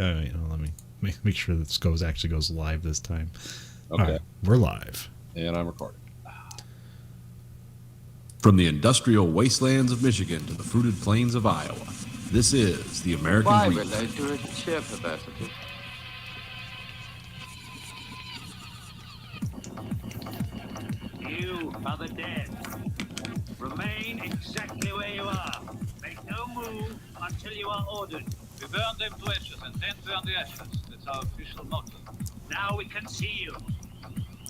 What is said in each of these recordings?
Let me make sure this actually goes live this time. Okay. All right, we're live. And I'm recording. From the industrial wastelands of Michigan to the fruited plains of Iowa, this is the American Why Reef. relate to its sheer perversity? You are the dead. Remain exactly where you are. Make no move until you are ordered. We burn them to ashes and then burn the ashes. That's our official motto. Now we can see you.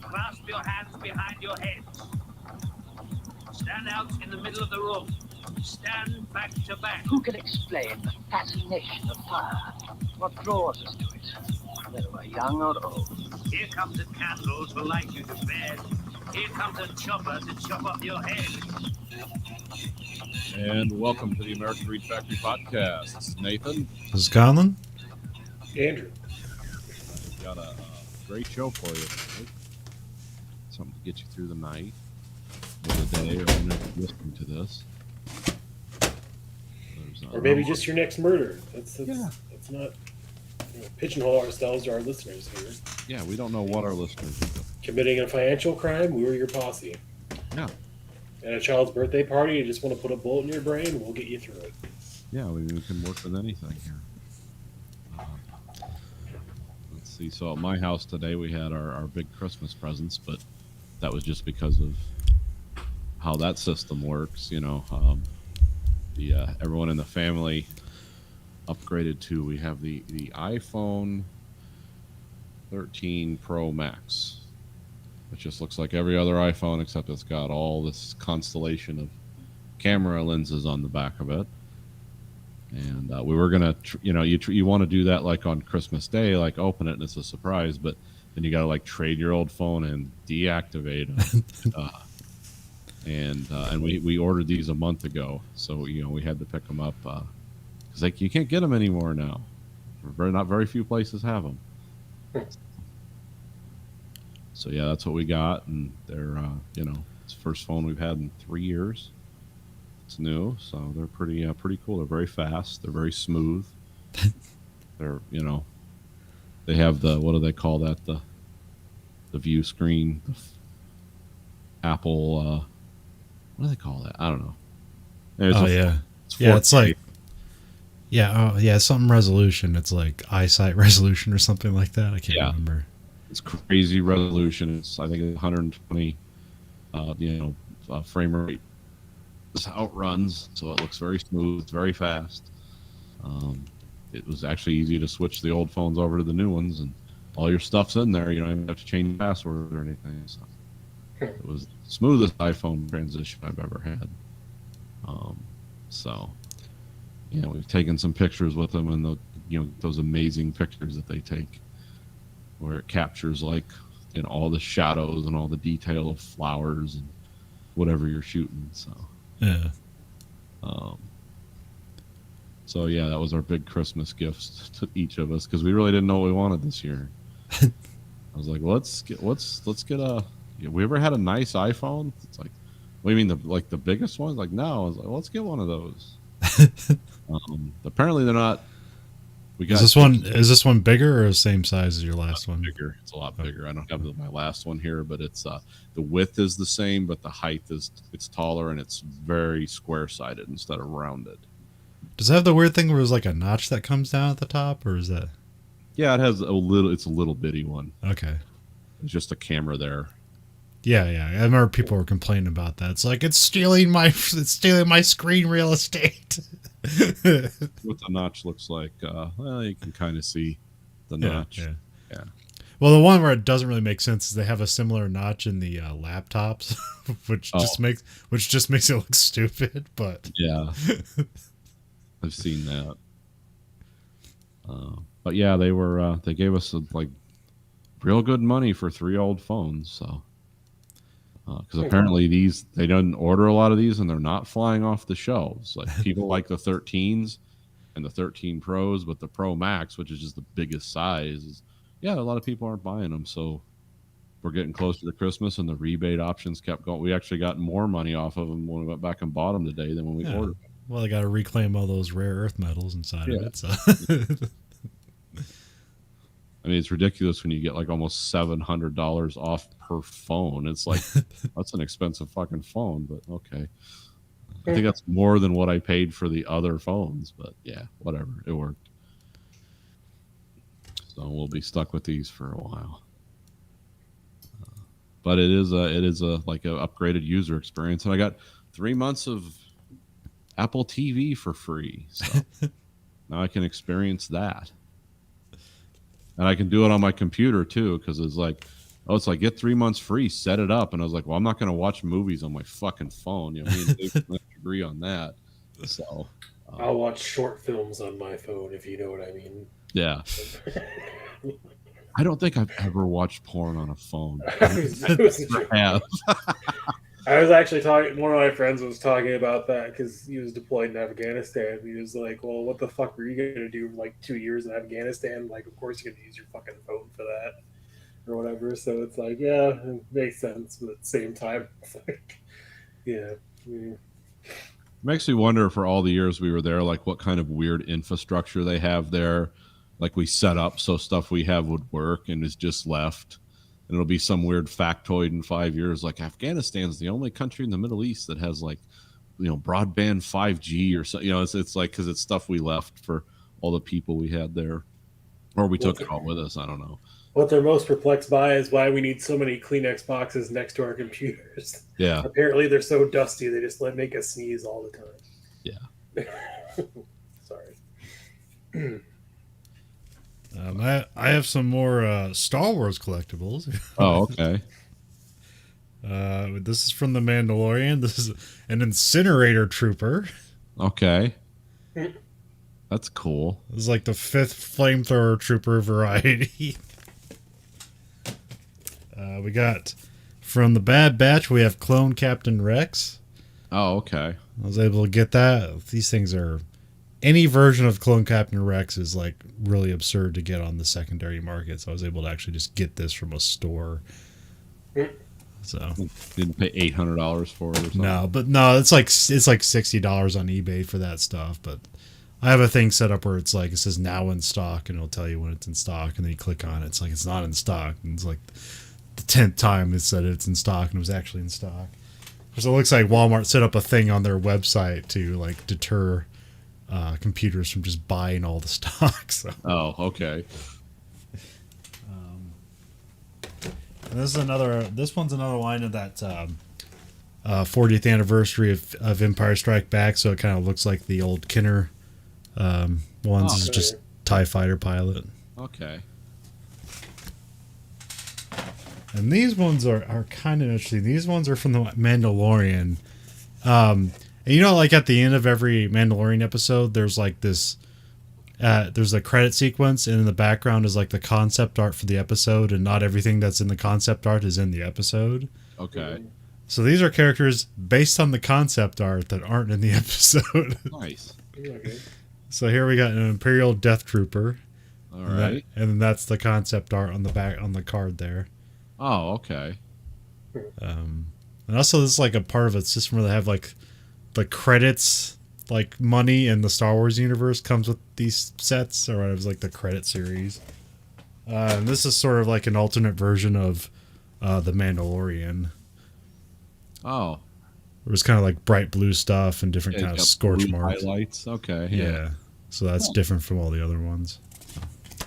Clasp your hands behind your heads. Stand out in the middle of the room. Stand back to back. Who can explain the fascination of fire? What draws us to it, whether we're young or old? Here comes the candles will light you to bed. Here comes a chopper to chop off your head. And welcome to the American Reed Factory Podcast. This is Nathan. This is Colin. Andrew. We've got a great show for you today. Something to get you through the night, or the day, or whenever you're listening to this. Or maybe just your next murder. That's not pigeonhole ourselves or our listeners here. Yeah, we don't know what our listeners do. Committing a financial crime, we were your posse. Yeah. At a child's birthday party, you just want to put a bullet in your brain, we'll get you through it. Yeah, we can work with anything here. Let's see. So at my house today, we had our big Christmas presents, but that was just because of how that system works. Everyone in the family upgraded to, we have the iPhone 13 Pro Max. It just looks like every other iPhone, except it's got all this constellation of camera lenses on the back of it. And we were gonna, you want to do that like on Christmas Day, like open it and it's a surprise, but then you got to like trade your old phone and deactivate it. And we ordered these a month ago, so we had to pick them up because you can't get them anymore now. Not very few places have them. So yeah, that's what we got, and they're it's the first phone we've had in 3 years. It's new, so they're pretty cool. They're very fast. They're very smooth. They're they have the, what do they call that, the view screen, Apple what do they call that? I don't know. It's like something resolution. It's like eyesight resolution or something like that. I can't remember. It's crazy resolution. I think it's 120 frame rate. That's how it runs, so it looks very smooth. It's very fast. It was actually easy to switch the old phones over to the new ones, and all your stuff's in there. You don't even have to change passwords or anything. So it was the smoothest iPhone transition I've ever had. We've taken some pictures with them, and those amazing pictures that they take, where it captures all the shadows and all the detail of flowers and whatever you're shooting. So yeah. That was our big Christmas gifts to each of us, because we really didn't know what we wanted this year. I was like, let's get a. We ever had a nice iPhone? It's like, what do you mean the biggest one? Like, no. I was like, let's get one of those. Apparently they're not. Is this one bigger or the same size as your last one? Bigger. It's a lot bigger. I don't have my last one here, but it's the width is the same, but the height it's taller, and it's very square sided instead of rounded. Does it have the weird thing where there's like a notch that comes down at the top, or is that? Yeah, it has a little. It's a little bitty one. Okay. It's just a camera there. Yeah. I remember people were complaining about that. It's like it's stealing my screen real estate. What the notch looks like, you can kind of see the notch. Yeah. Well, the one where it doesn't really make sense is they have a similar notch in the laptops, which just makes it look stupid. But yeah, I've seen that. But yeah, they gave us real good money for 3 old phones. So because apparently they don't order a lot of these, and they're not flying off the shelves. Like, people like the 13s and the 13 Pros, but the Pro Max, which is just the biggest size, a lot of people aren't buying them. So we're getting closer to Christmas, and the rebate options kept going. We actually got more money off of them when we went back and bought them today than when we ordered them. Well, they got to reclaim all those rare earth metals inside of it. So I mean, it's ridiculous when you get like almost $700 off per phone. It's like, that's an expensive fucking phone, but okay. I think that's more than what I paid for the other phones, but yeah, whatever. It worked. So we'll be stuck with these for a while. But it is a like an upgraded user experience, and I got 3 months of Apple TV for free. So now I can experience that. And I can do it on my computer too, because it's like, oh, it's like get 3 months free, set it up. And I was like, well, I'm not going to watch movies on my fucking phone. You know, me and Dave can agree on that. So I'll watch short films on my phone, if you know what I mean. yeah. I don't think I've ever watched porn on a phone. I was actually talking. One of my friends was talking about that because he was deployed in Afghanistan. He was like, "Well, what the fuck were you going to do for like 2 years in Afghanistan? Like, of course you're going to use your fucking phone for that or whatever." So it's like, yeah, it makes sense, but at the same time, it's like, yeah. Makes me wonder for all the years we were there, like what kind of weird infrastructure they have there. Like we set up so stuff we have would work and is just left. And it'll be some weird factoid in 5 years. Like Afghanistan's the only country in the Middle East that has like, you know, broadband 5G or something. You know, it's like, because it's stuff we left for all the people we had there, or we took it all with us. I don't know. What they're most perplexed by is why we need so many Kleenex boxes next to our computers. Yeah. Apparently they're so dusty they just make us sneeze all the time. Yeah. Sorry. I have some more Star Wars collectibles. Oh, okay. This is from The Mandalorian. This is an incinerator trooper. Okay. That's cool. This is like the 5th flamethrower trooper variety. We got from the Bad Batch, we have Clone Captain Rex. Oh, okay. I was able to get that. These things are... Any version of Clone Captain Rex is like really absurd to get on the secondary market. So I was able to actually just get this from a store. So didn't pay $800 for it or something. No, but no, it's like $60 on eBay for that stuff. But I have a thing set up where it's like it says now in stock, and it'll tell you when it's in stock, and then you click on it. It's like it's not in stock, and it's like the 10th time it said it's in stock, and it was actually in stock. So it looks like Walmart set up a thing on their website to like deter computers from just buying all the stock. So. Oh, okay. And this one's another line of that 40th anniversary of Empire Strike Back, so it kind of looks like the old Kenner ones. This is just TIE Fighter pilot. Okay. And these ones are kind of interesting. These ones are from the Mandalorian. And you know, like at the end of every Mandalorian episode, there's like this, there's a credit sequence, and in the background is like the concept art for the episode, and not everything that's in the concept art is in the episode. Okay. So these are characters based on the concept art that aren't in the episode. Nice. Okay. So here we got an Imperial Death Trooper. All right. And then that's the concept art on the back on the card there. Oh, okay. And also this is like a part of a system where they have like the credits, like money in the Star Wars universe comes with these sets, or it was like the credit series. And this is sort of like an alternate version of the Mandalorian. Oh. It was kind of like bright blue stuff and different kind of scorch marks. Highlights. Okay. Yeah. So that's different from all the other ones.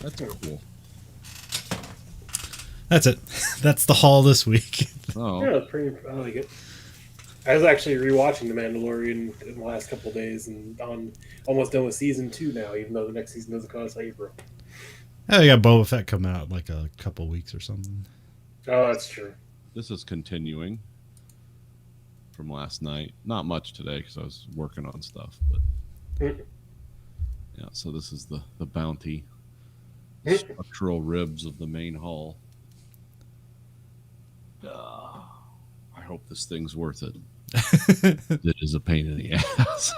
That's cool. That's it. That's the haul this week. Oh. Yeah, I like it. I was actually rewatching The Mandalorian in the last couple of days, and I'm almost done with season 2 now, even though the next season doesn't come until April. Yeah, they got Boba Fett coming out in like a couple weeks or something. Oh, that's true. This is continuing from last night. Not much today because I was working on stuff, but yeah. So this is the bounty, structural ribs of the main hull. I hope this thing's worth it. It is a pain in the ass.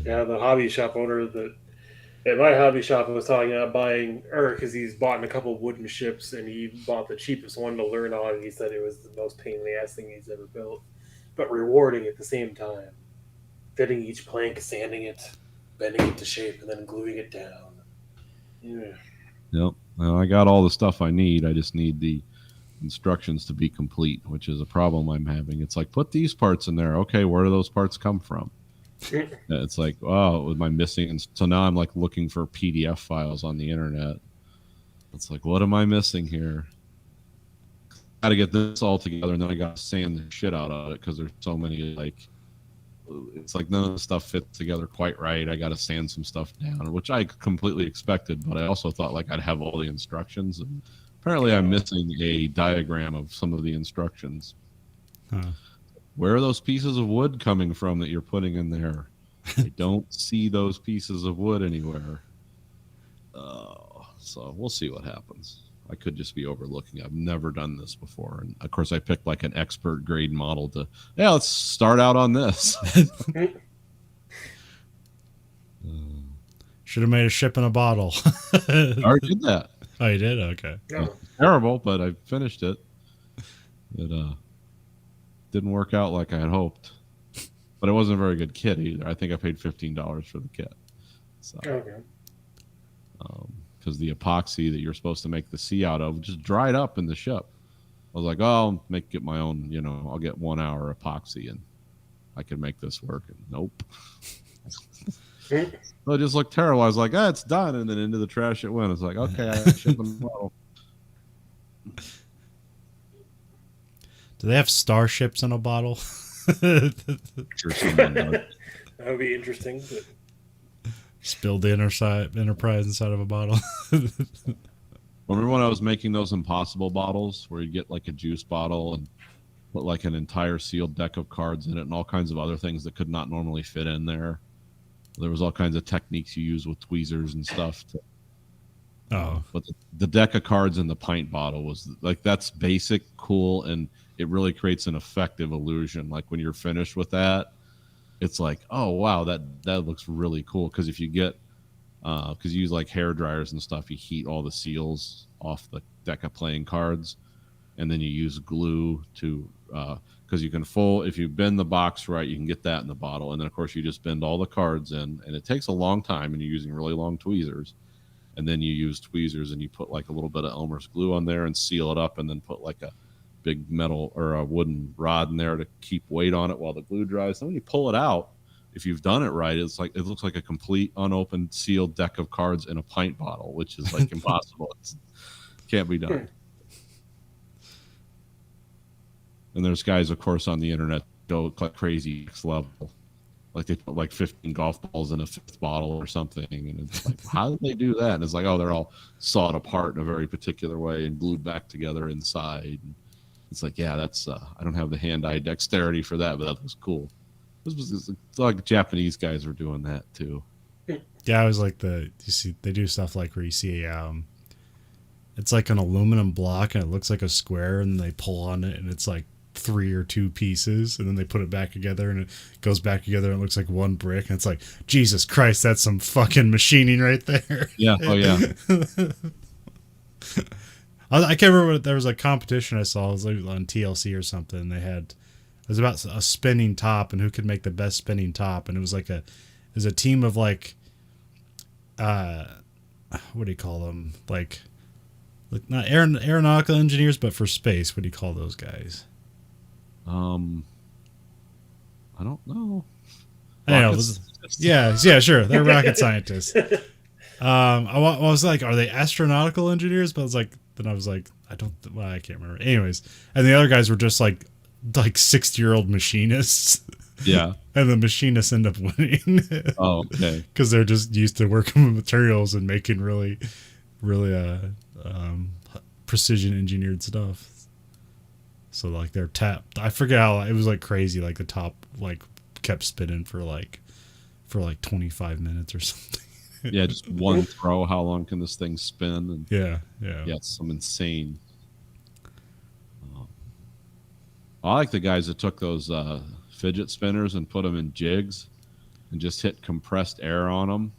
Yeah, the hobby shop owner that at my hobby shop was talking about buying, because he's bought a couple of wooden ships, and he bought the cheapest one to learn on, and he said it was the most pain in the ass thing he's ever built, but rewarding at the same time. Fitting each plank, sanding it, bending it to shape, and then gluing it down. Yeah. Yep. Well, I got all the stuff I need. I just need the instructions to be complete, which is a problem I'm having. It's like, put these parts in there. Okay, where do those parts come from? It's like, oh, am I missing? And so now I'm like looking for PDF files on the internet. It's like, what am I missing here? Got to get this all together, and then I got to sand the shit out of it because there's so many, like, it's like none of the stuff fits together quite right. I got to sand some stuff down, which I completely expected, but I also thought like I'd have all the instructions, and apparently I'm missing a diagram of some of the instructions. Huh. Where are those pieces of wood coming from that you're putting in there? I don't see those pieces of wood anywhere. So we'll see what happens. I could just be overlooking. I've never done this before. And of course I picked like an expert grade model to, yeah, let's start out on this. Should have made a ship in a bottle. I already did that. Oh, you did? Okay. Yeah. Terrible, but I finished it. It didn't work out like I had hoped. But it wasn't a very good kit either. I think I paid $15 for the kit. So, Okay. because the epoxy that you're supposed to make the C out of just dried up in the ship. I was like, oh, I'll get my own, I'll get 1 hour epoxy and I can make this work. And nope. So it just looked terrible. I was like, it's done. And then into the trash it went. It's like, okay, I shipped the model. Do they have starships in a bottle? Sure, someone does. That would be interesting. But Spilled the Enterprise inside of a bottle. Remember when I was making those impossible bottles where you get like a juice bottle and put like an entire sealed deck of cards in it and all kinds of other things that could not normally fit in there? There was all kinds of techniques you use with tweezers and stuff. But the deck of cards in the pint bottle was like, that's basic, cool, and it really creates an effective illusion. Like when you're finished with that, it's like, oh wow, that looks really cool. Because if you get, because you use like hair dryers and stuff, you heat all the seals off the deck of playing cards, and then you use glue to, because you can if you bend the box right, you can get that in the bottle, and then of course you just bend all the cards in, and it takes a long time, and you're using really long tweezers, and then you use tweezers and you put like a little bit of Elmer's glue on there and seal it up, and then put like a big metal or a wooden rod in there to keep weight on it while the glue dries. And when you pull it out, if you've done it right, it's like, it looks like a complete unopened sealed deck of cards in a pint bottle, which is like impossible. It can't be done. And there's guys, of course, on the internet go like crazy next level. Like they put like 15 golf balls in a 5th bottle or something. And it's like, how did they do that? And it's like, oh, they're all sawed apart in a very particular way and glued back together inside. And it's like, yeah, that's, I don't have the hand-eye dexterity for that, but that was cool. It's like Japanese guys were doing that too. Yeah, I was like you see, they do stuff like where you see it's like an aluminum block and it looks like a square, and they pull on it and it's like 3 or 2 pieces, and then they put it back together and it goes back together and it looks like one brick, and it's like, Jesus Christ, that's some fucking machining right there. Yeah. Oh yeah. I can't remember there was a competition I saw. It was like on TLC or something. It was about a spinning top and who could make the best spinning top, and it was like a team of like what do you call them, like not aeronautical engineers, but for space. What do you call those guys? I don't know. I know. Yeah, sure. They're rocket scientists. I was like, are they astronautical engineers? But I was like, I can't remember. Anyways, and the other guys were just like 60-year-old machinists. Yeah. And the machinists end up winning. Oh, okay. Because they're just used to working with materials and making really, really precision engineered stuff. So like their I forget how it was like crazy. Like the top like kept spinning for like 25 minutes or something. Yeah, just one throw. How long can this thing spin? And yeah, it's some insane. I like the guys that took those fidget spinners and put them in jigs and just hit compressed air on them,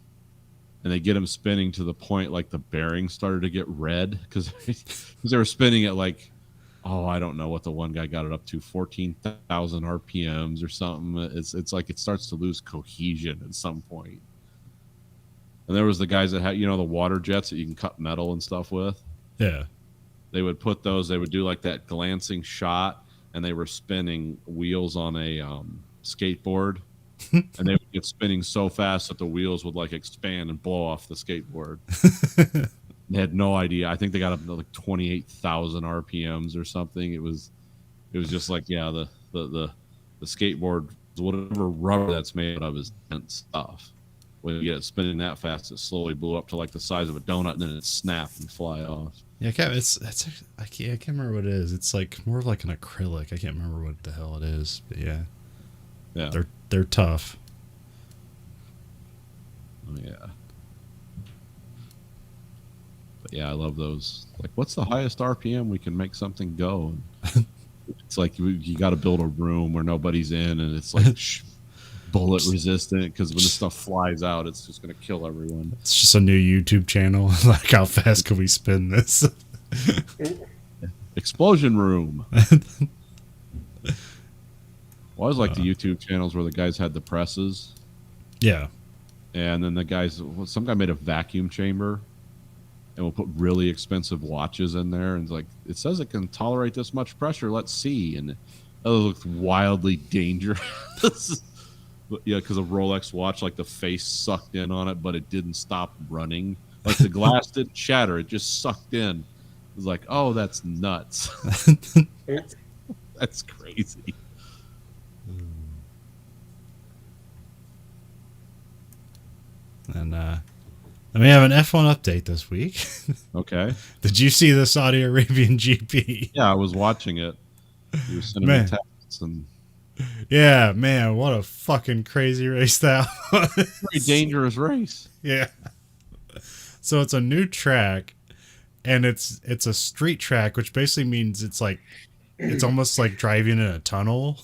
and they get them spinning to the point like the bearings started to get red because they were spinning at like, I don't know what the one guy got it up to, 14,000 RPMs or something. It's like it starts to lose cohesion at some point. And there was the guys that had, the water jets that you can cut metal and stuff with. Yeah. They would put those. They would do like that glancing shot, and they were spinning wheels on a skateboard, and they would get spinning so fast that the wheels would like expand and blow off the skateboard. They had no idea. I think they got up to like 28,000 RPMs or something. It was just like, yeah, the skateboard, whatever rubber that's made out of is dense stuff. When you get it spinning that fast, it slowly blew up to like the size of a donut, and then it snapped and fly off. Yeah, I can't remember what it is. It's like more of like an acrylic. I can't remember what the hell it is, but yeah, they're tough. Oh, yeah. But yeah, I love those. Like, what's the highest RPM we can make something go? It's like you got to build a room where nobody's in, and it's like bullet resistant, because when the stuff flies out, it's just going to kill everyone. It's just a new YouTube channel. Like, how fast can we spin this? Explosion room. Well, I always like the YouTube channels where the guys had the presses. Yeah. And then some guy made a vacuum chamber and we'll put really expensive watches in there. And it's like, it says it can tolerate this much pressure. Let's see. And it looks wildly dangerous. But yeah, because a Rolex watch, like the face sucked in on it, but it didn't stop running. Like the glass didn't shatter. It just sucked in. It was like, oh, that's nuts. That's crazy. And then we have an F1 update this week. Okay. Did you see the Saudi Arabian GP? Yeah, I was watching it. You were sending me texts and... Yeah, man, what a fucking crazy race that was. Very dangerous race. Yeah. So it's a new track, and it's a street track, which basically means it's almost like driving in a tunnel.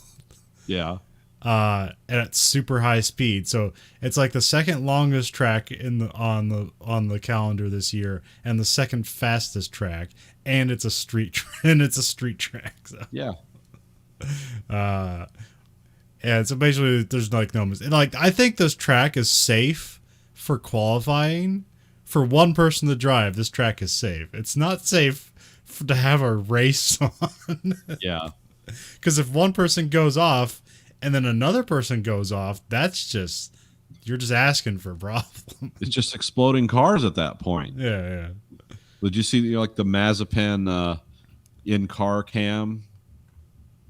Yeah. And at super high speed. So it's like the second longest track on the calendar this year, and the second fastest track, and it's a street track. So. Yeah. And so basically there's like no mistake. Like, I think this track is safe for qualifying. For one person to drive, this track is safe. It's not safe to have a race on. Yeah. Because if one person goes off and then another person goes off, you're just asking for a problem. It's just exploding cars at that point. Yeah. Did you see like the Mazepan in-car cam?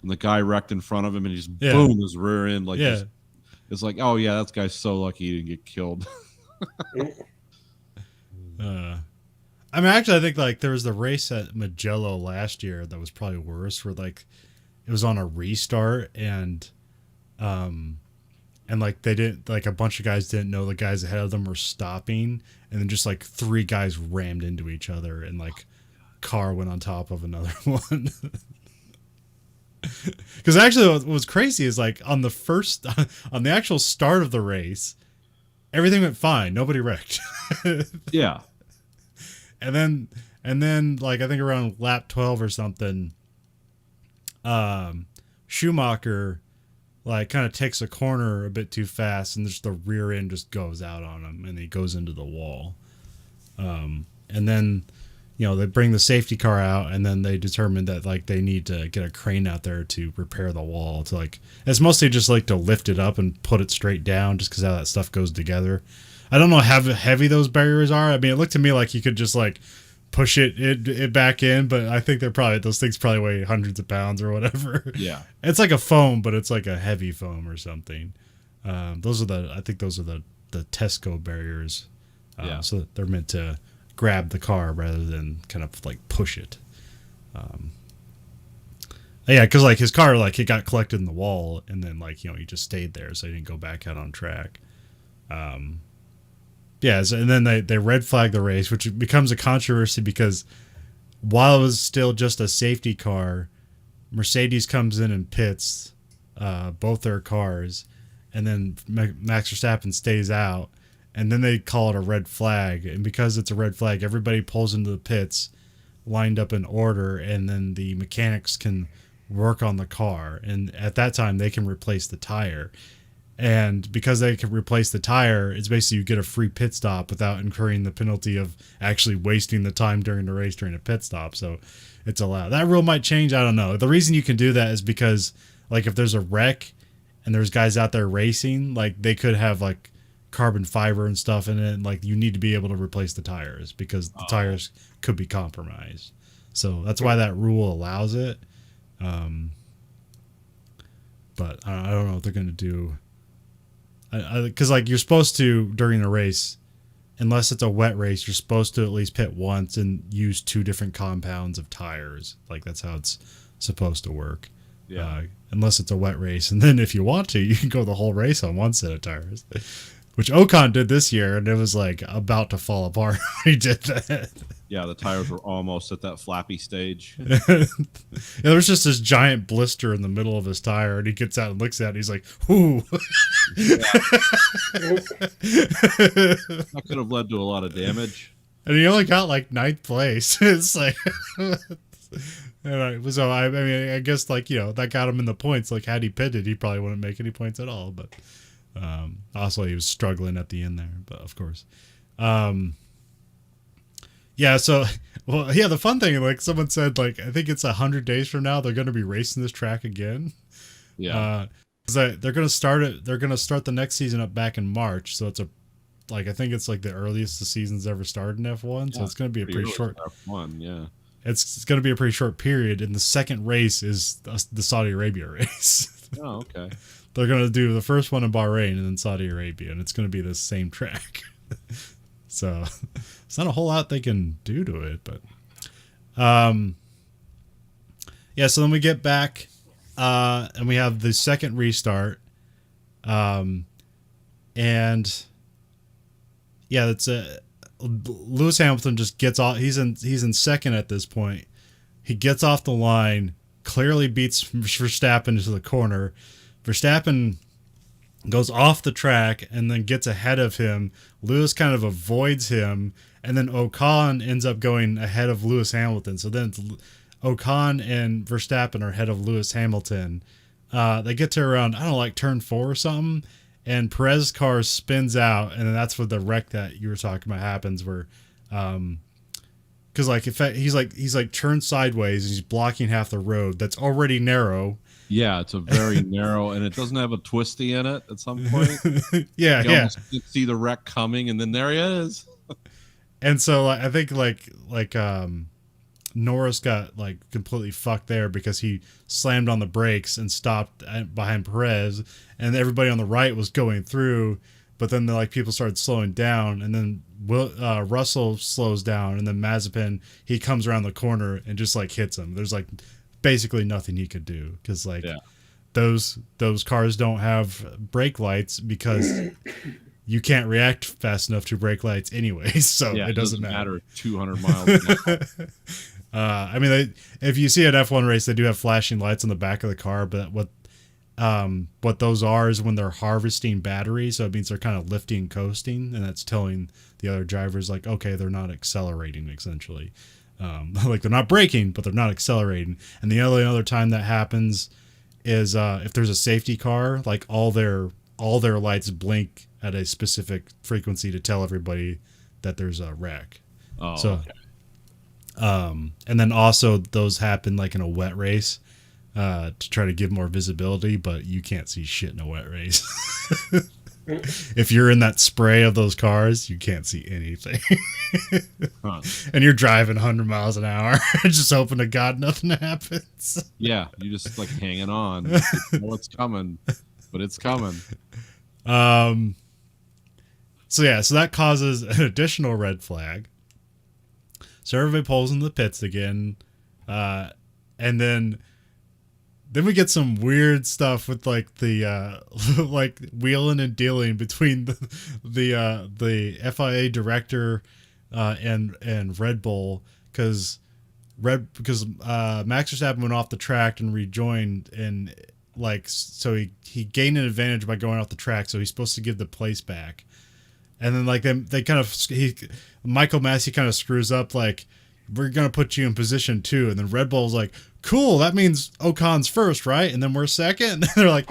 And the guy wrecked in front of him, and he just boom, his rear end. Like, it's like, oh yeah, that guy's so lucky he didn't get killed. I mean, actually, I think like there was the race at Mugello last year that was probably worse, where like it was on a restart, and like they didn't, like a bunch of guys didn't know the guys ahead of them were stopping, and then just like three guys rammed into each other, and like car went on top of another one. Because actually what was crazy is like on the actual start of the race, everything went fine. Nobody wrecked. Yeah. And then like I think around lap 12 or something, Schumacher like kind of takes a corner a bit too fast, and just the rear end just goes out on him, and he goes into the wall. And then they bring the safety car out, and then they determine that like they need to get a crane out there to repair the wall. To like, it's mostly just like to lift it up and put it straight down, just because how that stuff goes together. I don't know how heavy those barriers are. I mean, it looked to me like you could just like push it back in, but I think those things probably weigh hundreds of pounds or whatever. Yeah, it's like a foam, but it's like a heavy foam or something. Those are the Tesco barriers. So they're meant to grab the car rather than kind of like push it. Yeah, because like his car, like it got collected in the wall, and then like he just stayed there, so he didn't go back out on track. And then they red flag the race, which becomes a controversy because while it was still just a safety car, Mercedes comes in and pits both their cars, and then Max Verstappen stays out. And then they call it a red flag. And because it's a red flag, everybody pulls into the pits lined up in order. And then the mechanics can work on the car. And at that time, they can replace the tire. And because they can replace the tire, it's basically you get a free pit stop without incurring the penalty of actually wasting the time during the race during a pit stop. So it's allowed. That rule might change. I don't know. The reason you can do that is because, like, if there's a wreck and there's guys out there racing, like, they could have, like, carbon fiber and stuff in it. And, like, you need to be able to replace the tires because the tires could be compromised. So that's why that rule allows it. But I don't know what they're going to do. Because, like, you're supposed to, during a race, unless it's a wet race, you're supposed to at least pit once and use 2 different compounds of tires. Like, that's how it's supposed to work. Yeah. Unless it's a wet race. And then if you want to, you can go the whole race on one set of tires. Which Ocon did this year, and it was, like, about to fall apart when he did that. Yeah, the tires were almost at that flappy stage. Yeah, there was just this giant blister in the middle of his tire, and he gets out and looks at it, and he's like, "Ooh." That could have led to a lot of damage. And he only got, like, 9th place. It's like... So, I mean, I guess, like, you know, that got him in the points. Like, had he pitted, he probably wouldn't make any points at all. But also, he was struggling at the end there, but of course. Yeah, so, well, yeah, the fun thing, like, someone said, like, I think it's 100 days from now, they're going to be racing this track again. Yeah. They're going to start it, they're going to start the next season up back in March, so it's I think it's, like, the earliest the season's ever started in F1, so it's going to be a pretty short... F1, yeah. It's going to be a pretty short period, and the second race is the Saudi Arabia race. Oh, okay. They're going to do the first one in Bahrain and then Saudi Arabia, and it's going to be the same track. So it's not a whole lot they can do to it, but yeah, so then we get back and we have the second restart. And yeah, that's Lewis Hamilton just gets off. He's in second at this point. He gets off the line, clearly beats Verstappen into the corner. Verstappen goes off the track and then gets ahead of him. Lewis kind of avoids him, and then Ocon ends up going ahead of Lewis Hamilton. So then Ocon and Verstappen are ahead of Lewis Hamilton. They get to around, I don't know, like turn 4 or something, and Perez's car spins out, and then that's where the wreck that you were talking about happens, where because like if he's like turned sideways and he's blocking half the road that's already narrow. Yeah, it's a very narrow, and it doesn't have a twisty in it at some point. Yeah, you yeah. almost can see the wreck coming, and then there he is. And so I think like Norris got like completely fucked there because he slammed on the brakes and stopped behind Perez, and everybody on the right was going through, but then people started slowing down, and then Russell slows down, and then Mazepin, he comes around the corner and just like hits him. There's like basically nothing he could do because those cars don't have brake lights because you can't react fast enough to brake lights anyways, so it doesn't matter 200 miles an hour. I mean, if you see an F1 race, they do have flashing lights on the back of the car, but what those are is when they're harvesting batteries, so it means they're kind of lifting and coasting, and that's telling the other drivers like, okay, they're not accelerating essentially. Like they're not braking, but they're not accelerating. And the only other time that happens is if there's a safety car, like all their lights blink at a specific frequency to tell everybody that there's a wreck. Oh, so, okay. And then also those happen like in a wet race to try to give more visibility, but you can't see shit in a wet race. If you're in that spray of those cars, you can't see anything. Huh. And you're driving 100 miles an hour, just hoping to God nothing happens. Yeah, you just like hanging on. You know it's coming, but it's coming. So that causes an additional red flag. So everybody pulls in the pits again, and then we get some weird stuff with like the like wheeling and dealing between the FIA director and Red Bull because Max Verstappen went off the track and rejoined, and like so he gained an advantage by going off the track, so he's supposed to give the place back. And then like they kind of Michael Massey kind of screws up like, we're gonna put you in position 2, and then Red Bull's like, cool, that means Ocon's first, right? And then we're second. And they're like,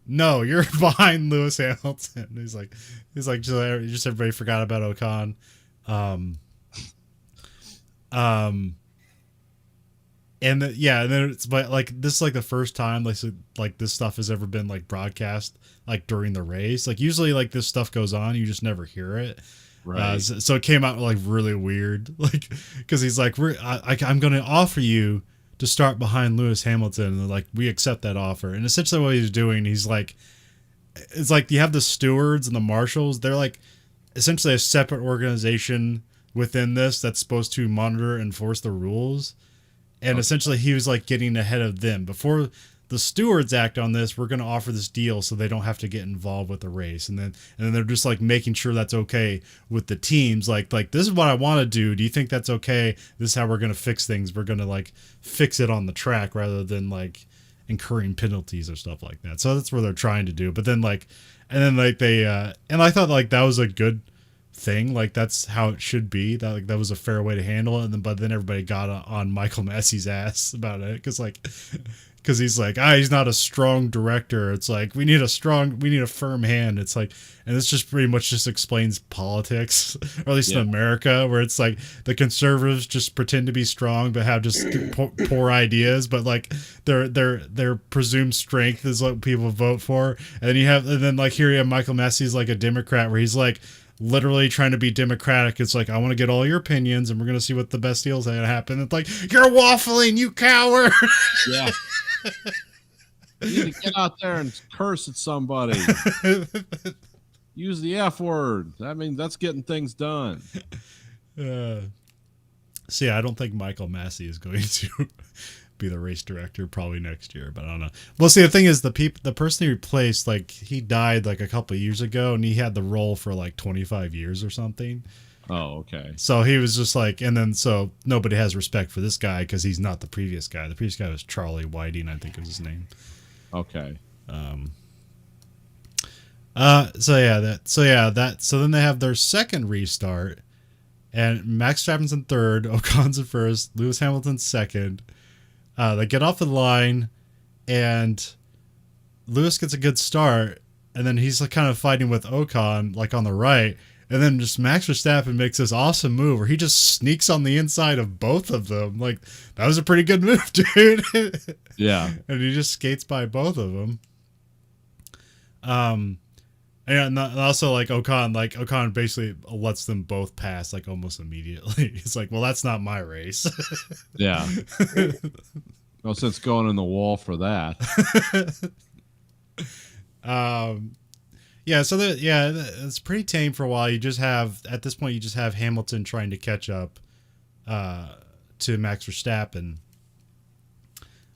no, you're behind Lewis Hamilton. He's like, just everybody forgot about Ocon. And then it's like this is like the first time like this stuff has ever been like broadcast like during the race. Like usually like this stuff goes on, you just never hear it. Right. So it came out like really weird, like because he's like, I'm going to offer you to start behind Lewis Hamilton, and they're like, we accept that offer. And essentially what he's doing, he's like, it's like you have the stewards and the marshals. They're like essentially a separate organization within this that's supposed to monitor and enforce the rules. And essentially he was like getting ahead of them. Before the stewards act on this, we're going to offer this deal so they don't have to get involved with the race. And then they're just like making sure that's okay with the teams. Like this is what I want to do. Do you think that's okay? This is how we're going to fix things. We're going to like fix it on the track rather than like incurring penalties or stuff like that. So that's what they're trying to do. But then like, and then like they, and I thought like that was a good thing. Like that's how it should be. That like that was a fair way to handle it. And then but then everybody got on Michael Massey's ass about it because he's like, he's not a strong director. It's like we need a firm hand. It's like, and this just pretty much just explains politics, or at least in America, where it's like the conservatives just pretend to be strong but have just poor ideas, but like their presumed strength is what people vote for. And then like here you have Michael Massey's like a Democrat where he's like literally trying to be democratic. It's like, I want to get all your opinions and we're going to see what the best deals are going to happen. It's like, you're waffling, you coward. Yeah. You need to get out there and curse at somebody. Use the F word. I mean, that's getting things done. So yeah, I don't think Michael Massey is going to be the race director probably next year, but I don't know. Well, see, the thing is, the person he replaced, like he died like a couple of years ago, and he had the role for like 25 years or something. Oh, okay. So he was just like, and then so nobody has respect for this guy because he's not the previous guy. The previous guy was Charlie Whiting, I think was his name. Okay. So then they have their second restart, and Max Verstappen's in third, Ocon's in first, Lewis Hamilton's second. They get off the line, and Lewis gets a good start, and then he's like kind of fighting with Ocon like on the right, and then just Max Verstappen makes this awesome move where he just sneaks on the inside of both of them. Like that was a pretty good move, dude. Yeah, and he just skates by both of them. And also like Ocon basically lets them both pass like almost immediately. It's like, well, that's not my race. Yeah. No sense going in the wall for that. Yeah, so it's pretty tame for a while. You just have at this point Hamilton trying to catch up to Max Verstappen.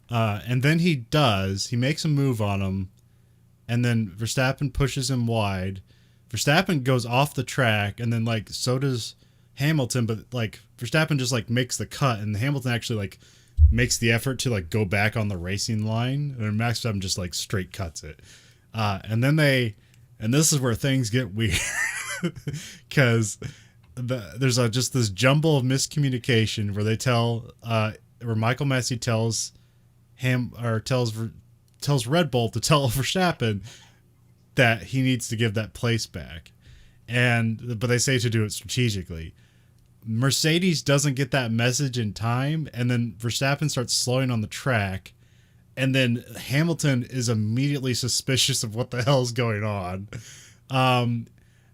And then he makes a move on him. And then Verstappen pushes him wide. Verstappen goes off the track, and then like so does Hamilton, but like Verstappen just like makes the cut, and Hamilton actually like makes the effort to like go back on the racing line, and Max Verstappen just like straight cuts it. And this is where things get weird because there's just this jumble of miscommunication where where Michael Massey tells Red Bull to tell Verstappen that he needs to give that place back, but they say to do it strategically. Mercedes doesn't get that message in time, and then Verstappen starts slowing on the track, and then Hamilton is immediately suspicious of what the hell's going on. And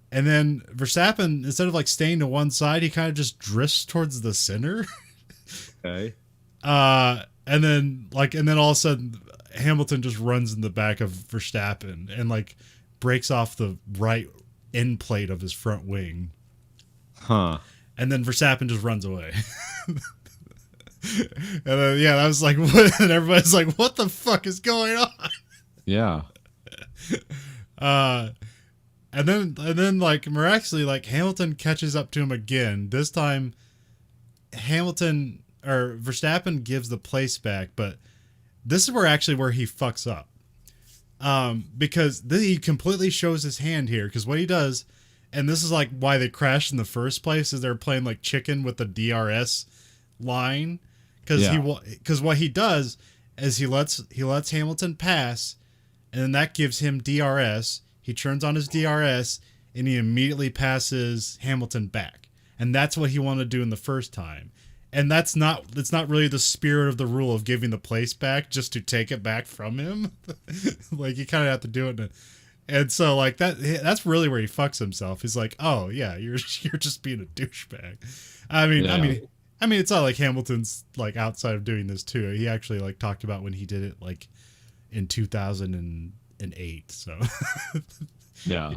then Verstappen, instead of like staying to one side, he kind of just drifts towards the center. Okay. And then all of a sudden Hamilton just runs in the back of Verstappen and like breaks off the right end plate of his front wing. Huh. And then Verstappen just runs away. And then, that was like, what? And everybody's like, what the fuck is going on? Yeah. And then like miraculously, like Hamilton catches up to him again. This time Verstappen gives the place back, but this is where he fucks up. Because he completely shows his hand here, because what he does, and this is like why they crashed in the first place, is they're playing like chicken with the DRS line. Because what he does is he lets Hamilton pass, and then that gives him DRS. He turns on his DRS, and he immediately passes Hamilton back. And that's what he wanted to do in the first time. And it's not really the spirit of the rule of giving the place back just to take it back from him. Like, you kind of have to do it. And so, like, that's really where he fucks himself. He's like, oh, yeah, you're just being a douchebag. I mean, it's not like Hamilton's, like, outside of doing this, too. He actually, like, talked about when he did it, like, in 2008. So, Yeah.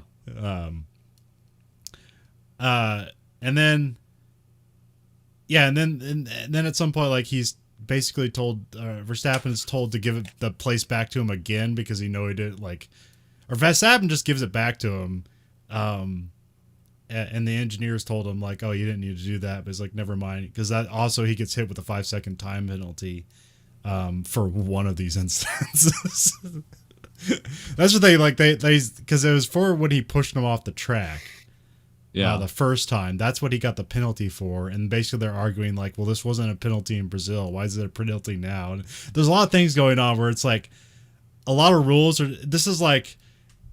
And then, yeah, and then at some point, like, he's basically told, Verstappen is told to give the place back to him again because he know he did, like, or Verstappen just gives it back to him, and the engineers told him, like, oh, you didn't need to do that, but he's like, never mind, because that also he gets hit with a 5-second time penalty, for one of these instances. That's what they because it was for when he pushed him off the track. Yeah. The first time. That's what he got the penalty for. And basically they're arguing like, well, this wasn't a penalty in Brazil. Why is it a penalty now? And there's a lot of things going on where it's like a lot of rules this is like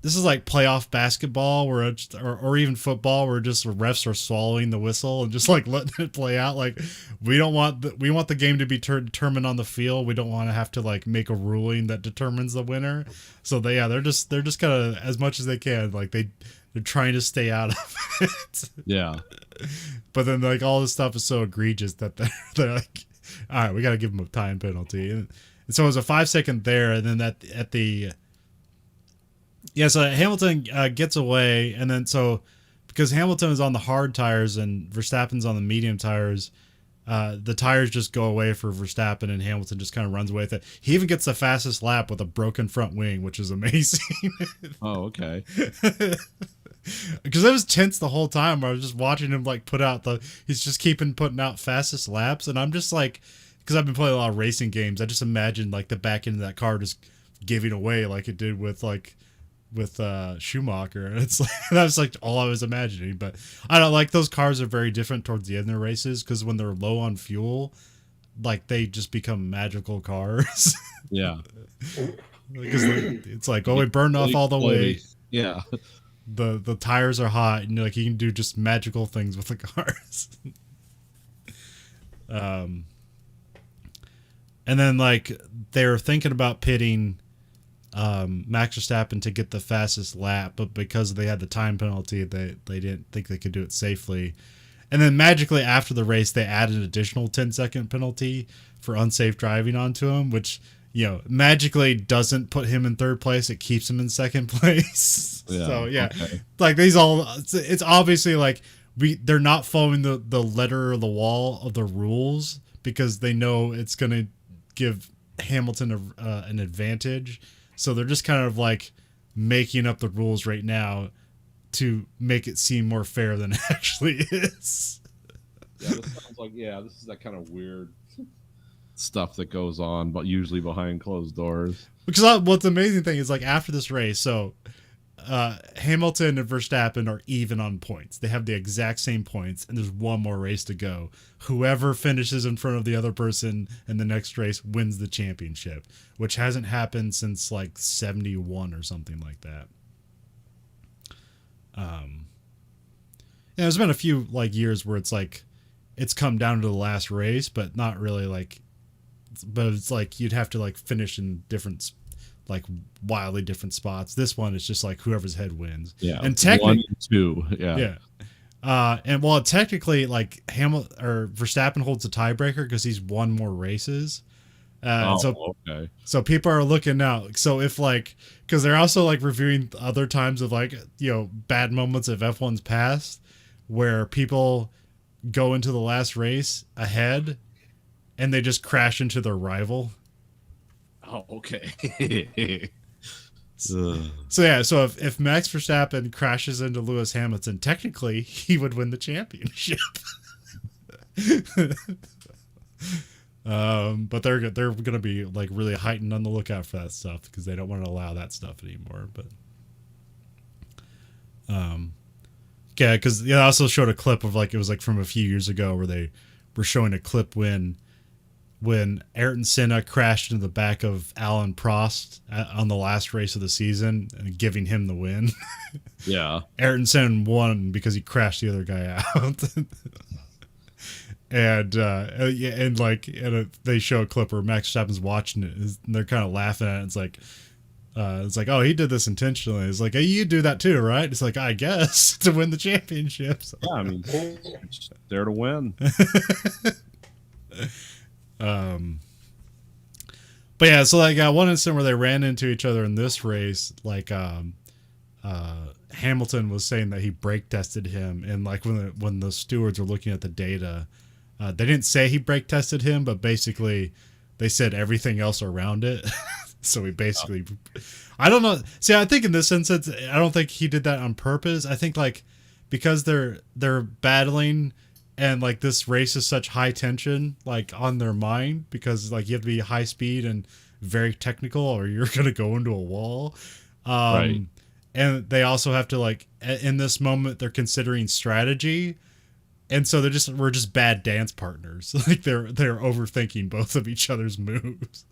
playoff basketball where or even football where just refs are swallowing the whistle and just like letting it play out. Like we want the game to be determined on the field. We don't want to have to like make a ruling that determines the winner. So they're just kind of as much as they can. Like they're trying to stay out of it. Yeah. But then like all this stuff is so egregious that they're like, all right, we got to give him a time penalty. And so it was a 5-second there. And then so Hamilton gets away. And then because Hamilton is on the hard tires and Verstappen's on the medium tires, the tires just go away for Verstappen and Hamilton just kind of runs away with it. He even gets the fastest lap with a broken front wing, which is amazing. Oh, okay. Because it was tense the whole time. I was just watching him like he's just putting out fastest laps. And I'm just like, because I've been playing a lot of racing games, I just imagined like the back end of that car just giving away like it did with Schumacher. And it's like, that was like all I was imagining. But I don't like those cars are very different towards the end of the races because when they're low on fuel, like they just become magical cars. Yeah. Because it's like, oh, we burned off all the way. Yeah. The tires are hot and like you can do just magical things with the cars. And then like they're thinking about pitting Max Verstappen to get the fastest lap, but because they had the time penalty, they didn't think they could do it safely. And then magically after the race, they added an additional 10-second penalty for unsafe driving onto him, which magically doesn't put him in third place. It keeps him in second place. Yeah, so yeah, okay. like it's obviously like they're not following the letter of the wall of the rules because they know it's going to give Hamilton an advantage. So they're just kind of like making up the rules right now to make it seem more fair than it actually is. Yeah, this sounds like this is that kind of weird stuff that goes on, but usually behind closed doors. Because what's the amazing thing is like after this race, so Hamilton and Verstappen are even on points. They have the exact same points, and there's one more race to go. Whoever finishes in front of the other person in the next race wins the championship, which hasn't happened since like 71 or something like that. There's been a few like years where it's like it's come down to the last race, but not really like. But it's like you'd have to like finish in different, like wildly different spots. This one is just like whoever's head wins. Yeah, and technically 1, 2. Yeah. And well, technically, like Hamilton or Verstappen holds the tiebreaker because he's won more races. Okay. So people are looking out. So if like, because they're also like reviewing other times of like bad moments of F1's past, where people go into the last race ahead. And they just crash into their rival. Oh, okay. So if Max Verstappen crashes into Lewis Hamilton, technically he would win the championship. But they're gonna be like really heightened on the lookout for that stuff because they don't want to allow that stuff anymore. But because I also showed a clip of like it was like from a few years ago where they were showing a clip when when Ayrton Senna crashed into the back of Alan Prost on the last race of the season, giving him the win. Yeah. Ayrton Senna won because he crashed the other guy out. And they show a clip where Max Verstappen's watching it, and they're kind of laughing at it. It's like, oh, he did this intentionally. It's like, hey, you do that too, right? It's like, I guess, to win the championship. So. Yeah, I mean, it's there to win. But yeah, so like one incident where they ran into each other in this race, like Hamilton was saying that he brake tested him, and like when the stewards were looking at the data, they didn't say he brake tested him, but basically they said everything else around it. So he basically, I don't know. See, I think in this instance, I don't think he did that on purpose. I think like because they're battling, and like this race is such high tension, like on their mind, because like you have to be high speed and very technical, or you're gonna go into a wall. Right. And they also have to like in this moment they're considering strategy, and so we're just bad dance partners. Like they're overthinking both of each other's moves.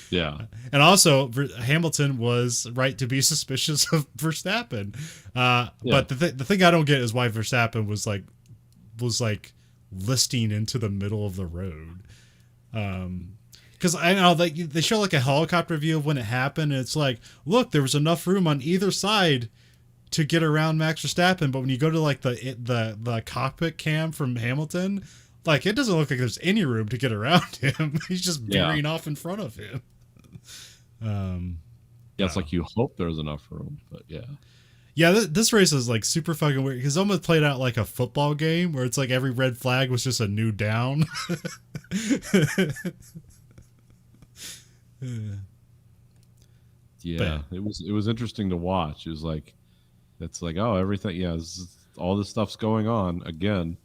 Yeah. And also Hamilton was right to be suspicious of Verstappen. But the thing I don't get is why Verstappen was like listing into the middle of the road. Because I know like they show like a helicopter view of when it happened, and it's like, look, there was enough room on either side to get around Max Verstappen, but when you go to like the cockpit cam from Hamilton, like it doesn't look like there's any room to get around him. He's just veering off in front of him. Yeah, it's like you hope there's enough room, but yeah. Yeah, this race is like super fucking weird because it almost played out like a football game where it's like every red flag was just a new down. Yeah, it was interesting to watch. It was like, it's like, oh, everything, yeah, all this stuff's going on again.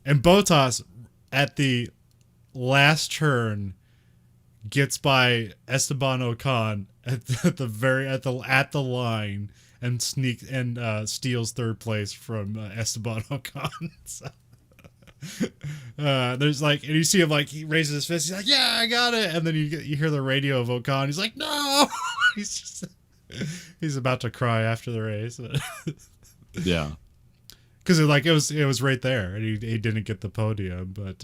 And Bottas at the last turn gets by Esteban Ocon at the line and steals third place from Esteban Ocon. So, there's like, and you see him like he raises his fist. He's like, "Yeah, I got it!" And then you hear the radio of Ocon. He's like, "No!" he's about to cry after the race. Yeah. Because it was right there, and he didn't get the podium. But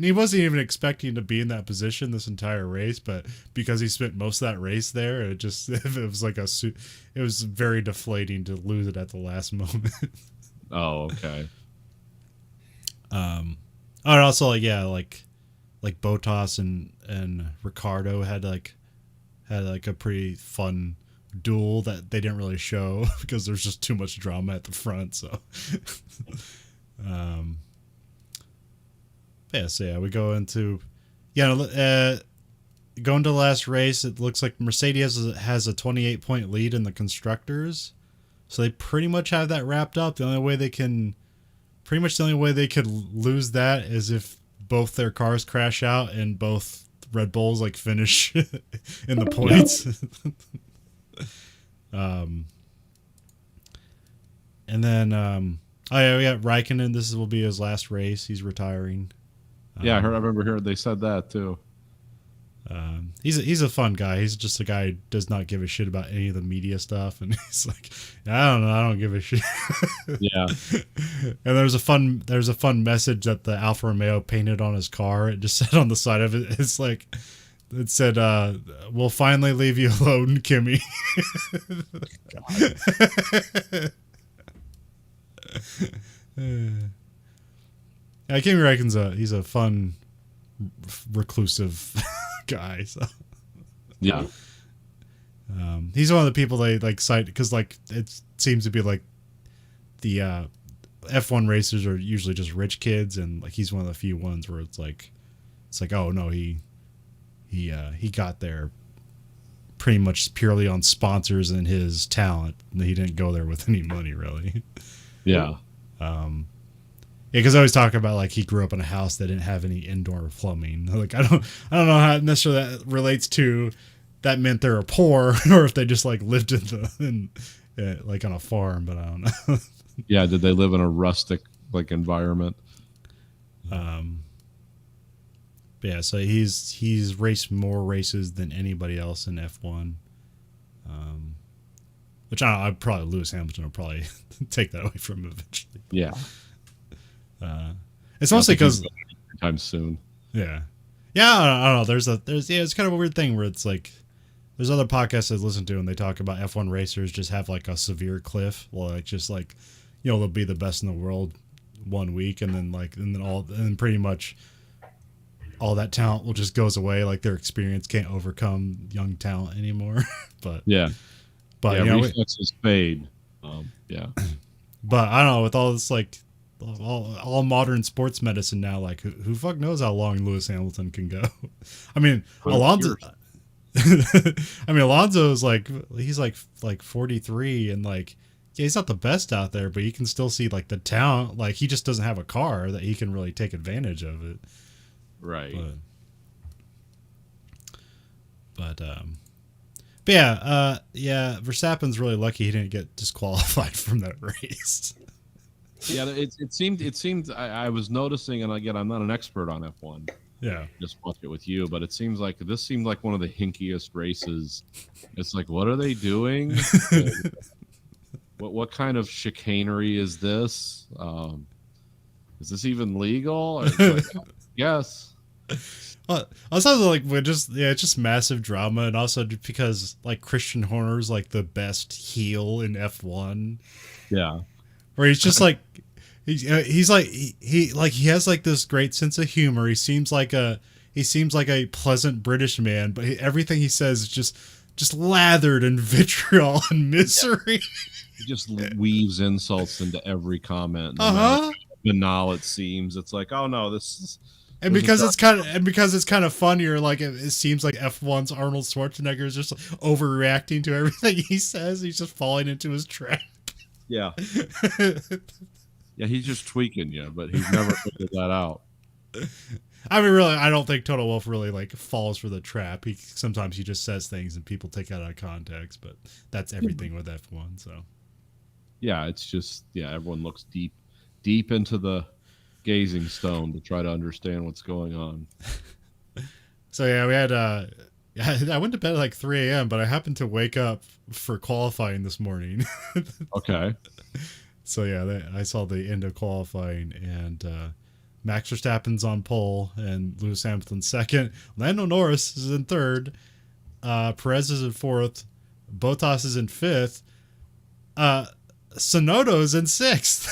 he wasn't even expecting to be in that position this entire race. But because he spent most of that race there, it was like it was very deflating to lose it at the last moment. Oh, okay. And also like Bottas and Ricardo had a pretty fun duel that they didn't really show because there's just too much drama at the front. So we go into going to the last race. It looks like Mercedes has a 28-point lead in the constructors, so they pretty much have that wrapped up. The only way they could lose that is if both their cars crash out and both Red Bulls like finish in the points. And then we got Raikkonen. This will be his last race. He's retiring. Yeah, I remember hearing they said that too. He's a fun guy. He's just a guy who does not give a shit about any of the media stuff, and he's like, I don't know, I don't give a shit. Yeah. And there's a fun message that the Alfa Romeo painted on his car. It just said on the side of it, it's like, it said, "We'll finally leave you alone, Kimmy." Kimi Räikkönen's he's a fun, reclusive guy. So yeah, he's one of the people they like cite because like it seems to be like the F1 racers are usually just rich kids, and like he's one of the few ones where it's like oh no, he got there pretty much purely on sponsors and his talent. He didn't go there with any money, really. Yeah. Because I always talk about like he grew up in a house that didn't have any indoor plumbing. Like I don't know how necessarily that relates to that meant they were poor or if they just like lived like on a farm, but I don't know. Yeah, did they live in a rustic like environment? But yeah, so he's raced more races than anybody else in F1. Which I'd probably Lewis Hamilton will probably take that away from him eventually. Yeah. It's mostly because time soon. Yeah. I don't know. There's it's kind of a weird thing where it's like there's other podcasts I listen to and they talk about F1 racers just have like a severe cliff, like just like they'll be the best in the world one week and then pretty much all that talent will just goes away, like their experience can't overcome young talent anymore. but reflexes fade. Yeah. But I don't know, with all this like all modern sports medicine now, like who fuck knows how long Lewis Hamilton can go. I mean, Alonso Alonso's like he's like 43 and like he's not the best out there, but you can still see like the talent. Like he just doesn't have a car that he can really take advantage of it. Right. But yeah, Verstappen's really lucky he didn't get disqualified from that race. Yeah, it seemed I was noticing, and again, I'm not an expert on F1. Yeah, just watch it with you, but it seems like this seemed like one of the hinkiest races. It's like, what are they doing? What kind of chicanery is this? Is this even legal? Like, yes. Also, like it's just massive drama, and also because like Christian Horner's like the best heel in F1. Yeah. Where he's just like he has like this great sense of humor. He seems like a pleasant British man, but everything he says is just lathered in vitriol and misery. He just weaves insults into every comment. No matter how banal it seems, it's like, oh no, this is. And because it's kind of funnier, like it seems like F1's Arnold Schwarzenegger is just overreacting to everything he says. He's just falling into his trap. Yeah. Yeah, he's just tweaking you, but he's never figured that out. I mean, really, I don't think Total Wolf really like falls for the trap. Sometimes he just says things and people take it out of context, but that's everything with F1. So yeah, it's just everyone looks deep into the gazing stone to try to understand what's going on. So yeah, we had I went to bed at like 3 a.m., but I happened to wake up for qualifying this morning. Okay. So yeah, I saw the end of qualifying, and Max Verstappen's on pole, and Lewis Hamilton second. Lando Norris is in third. Perez is in fourth. Bottas is in fifth. Sonoda's in sixth.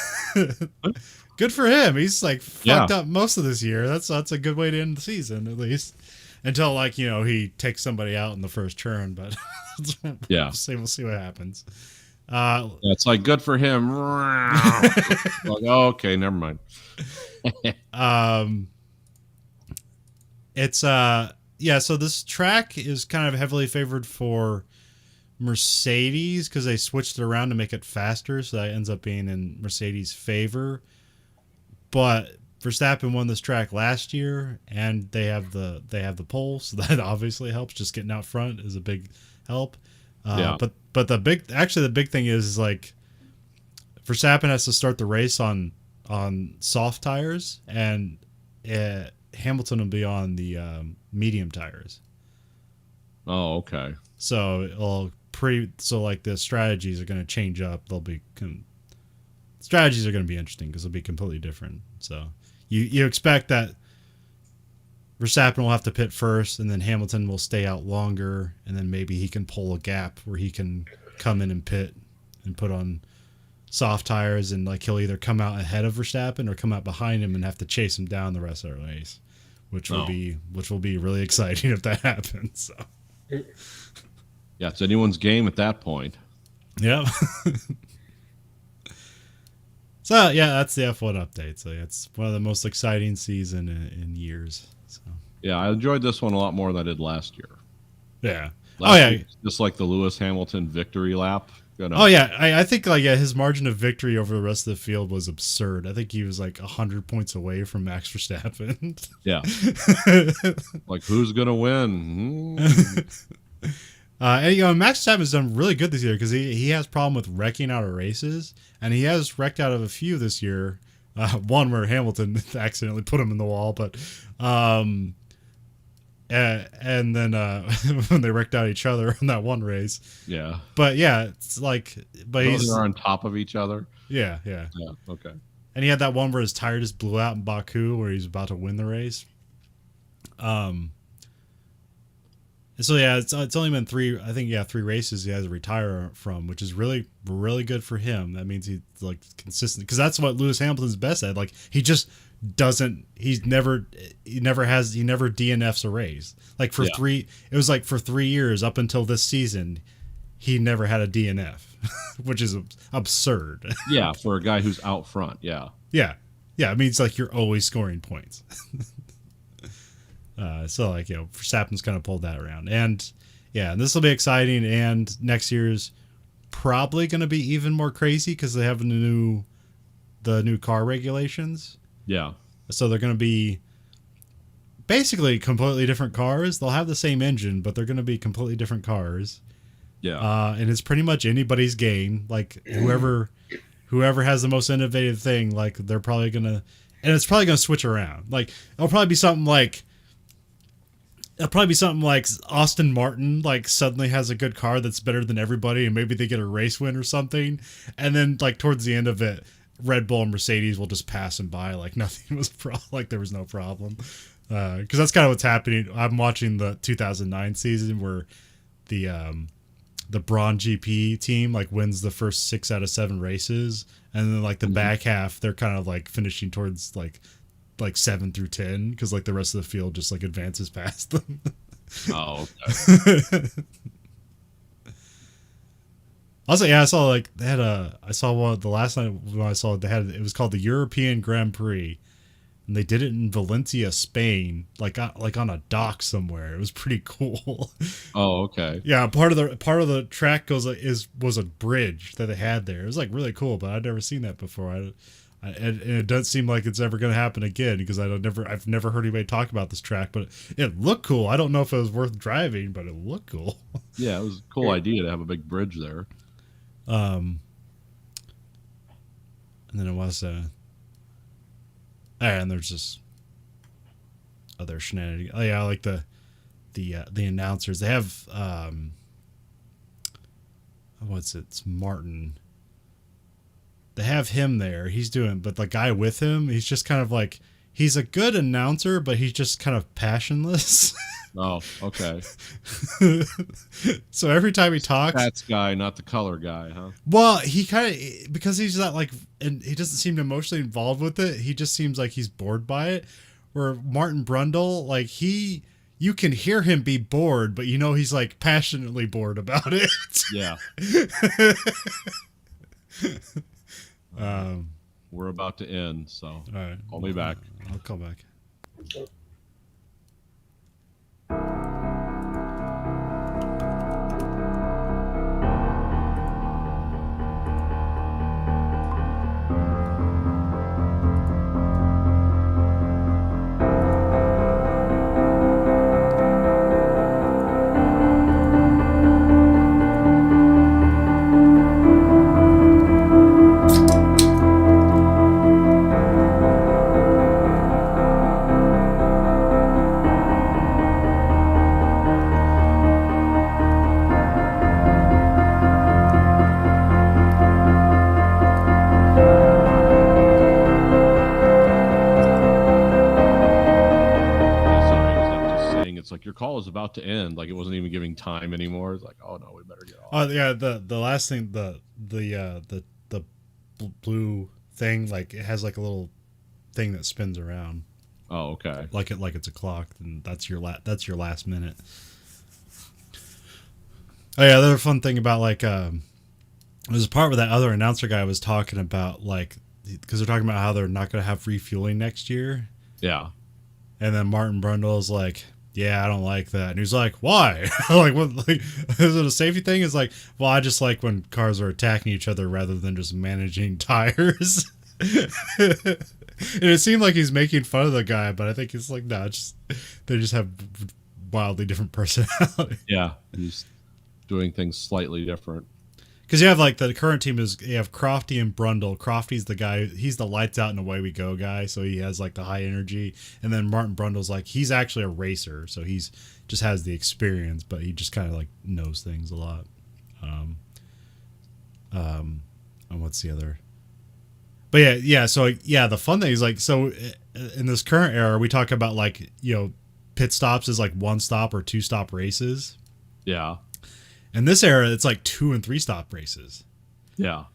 Good for him. He's like fucked up most of this year. That's a good way to end the season, at least. Until like he takes somebody out in the first turn, but we'll see what happens. It's like good for him. Like, okay, never mind. So this track is kind of heavily favored for Mercedes because they switched it around to make it faster, so that ends up being in Mercedes' favor. But Verstappen won this track last year, and they have the pole, so that obviously helps. Just getting out front is a big help. But the big thing is like Verstappen has to start the race on soft tires, and Hamilton will be on the medium tires. Oh, okay. So like the strategies are going to change up. Strategies are going to be interesting because they'll be completely different. So you expect that Verstappen will have to pit first, and then Hamilton will stay out longer, and then maybe he can pull a gap where he can come in and pit and put on soft tires, and like he'll either come out ahead of Verstappen or come out behind him and have to chase him down the rest of the race, which will be really exciting if that happens. So. Yeah, it's anyone's game at that point. Yeah. So yeah, that's the F1 update. So it's one of the most exciting season in years. So yeah, I enjoyed this one a lot more than I did last year. Yeah. Week, just like the Lewis Hamilton victory lap. Oh yeah, I think like his margin of victory over the rest of the field was absurd. I think he was like 100 points away from Max Verstappen. Yeah. Like who's gonna win? And Max Verstappen has done really good this year because he has problem with wrecking out of races, and he has wrecked out of a few this year. One where Hamilton accidentally put him in the wall, but and then when they wrecked out each other on that one race. Yeah. But yeah, it's like, but Those he's are on top of each other. yeah. Yeah. Okay. And he had that one where his tire just blew out in Baku, where he's about to win the race. And so yeah, it's only been three races he has to retire from, which is really, really good for him. That means he's like consistent, because that's what Lewis Hamilton's best at. Like, he just doesn't, he never DNFs a race. Like for 3 years up until this season, he never had a DNF, which is absurd. Yeah, for a guy who's out front. Yeah. Yeah. It means like you're always scoring points. So like, Verstappen's kind of pulled that around, and this will be exciting. And next year's probably going to be even more crazy because they have the new car regulations. Yeah. So they're going to be basically completely different cars. They'll have the same engine, but they're going to be completely different cars. Yeah. And it's pretty much anybody's game. Like whoever has the most innovative thing, like they're probably going to, and it's probably going to switch around. Like it'll probably be something like Austin Martin like suddenly has a good car that's better than everybody, and maybe they get a race win or something. And then like towards the end of it, Red Bull and Mercedes will just pass him by like nothing was like there was no problem. Because that's kind of what's happening. I'm watching the 2009 season where the Braun GP team like wins the first 6 out of 7 races, and then like the back half they're kind of like finishing towards like 7 through 10 because like the rest of the field just like advances past them. Oh, okay. Also, yeah, I saw like they had I saw one the last night when I saw it, it was called the European Grand Prix, and they did it in Valencia, Spain, like on a dock somewhere. It was pretty cool. Oh, okay. Yeah, part of the track was a bridge that they had there. It was like really cool, but I'd never seen that before. And it doesn't seem like it's ever going to happen again because I've never heard anybody talk about this track, but it looked cool. I don't know if it was worth driving, but it looked cool. Yeah, it was a cool idea to have a big bridge there. And then it was and there's just other shenanigans. Oh yeah, like the announcers. They have it's Martin. They have him there. He's doing, but the guy with him, he's just kind of like, he's a good announcer, but he's just kind of passionless. Oh, okay. So every time he talks, That's guy, not the color guy, huh? well, he kind of, because he's not like, and he doesn't seem emotionally involved with it. He just seems like he's bored by it. Where Martin Brundle, like you can hear him be bored, but he's like passionately bored about it. Yeah. We're about to end, so All right. I'll be back. I'll call back. Your call is about to end. Like it wasn't even giving time anymore. It's like, oh no, we better get off. Oh yeah, the last thing, the blue thing, like it has like a little thing that spins around. Oh, okay. Like it's a clock, and that's your last minute. Oh yeah, the other fun thing about like there's a part where that other announcer guy was talking about like, because they're talking about how they're not going to have refueling next year. Yeah. And then Martin Brundle's like, yeah, I don't like that. And he's like, why? Like, what? Like, is it a safety thing? It's like, well, I just like when cars are attacking each other rather than just managing tires. And it seemed like he's making fun of the guy, but I think it's like, no, they just have wildly different personality. Yeah, he's doing things slightly different. Because you have like the current team is you have Crofty and Brundle. Crofty's the guy, he's the lights out and away we go guy, so he has like the high energy. And then Martin Brundle's like, he's actually a racer, so he's just has the experience, but he just kind of like knows things a lot. And what's the other? But yeah. So yeah, the fun thing is like, so in this current era, we talk about like, you know, pit stops is like 1 stop or 2 stop races. Yeah. In this era, it's like 2 and 3 stop races. Yeah.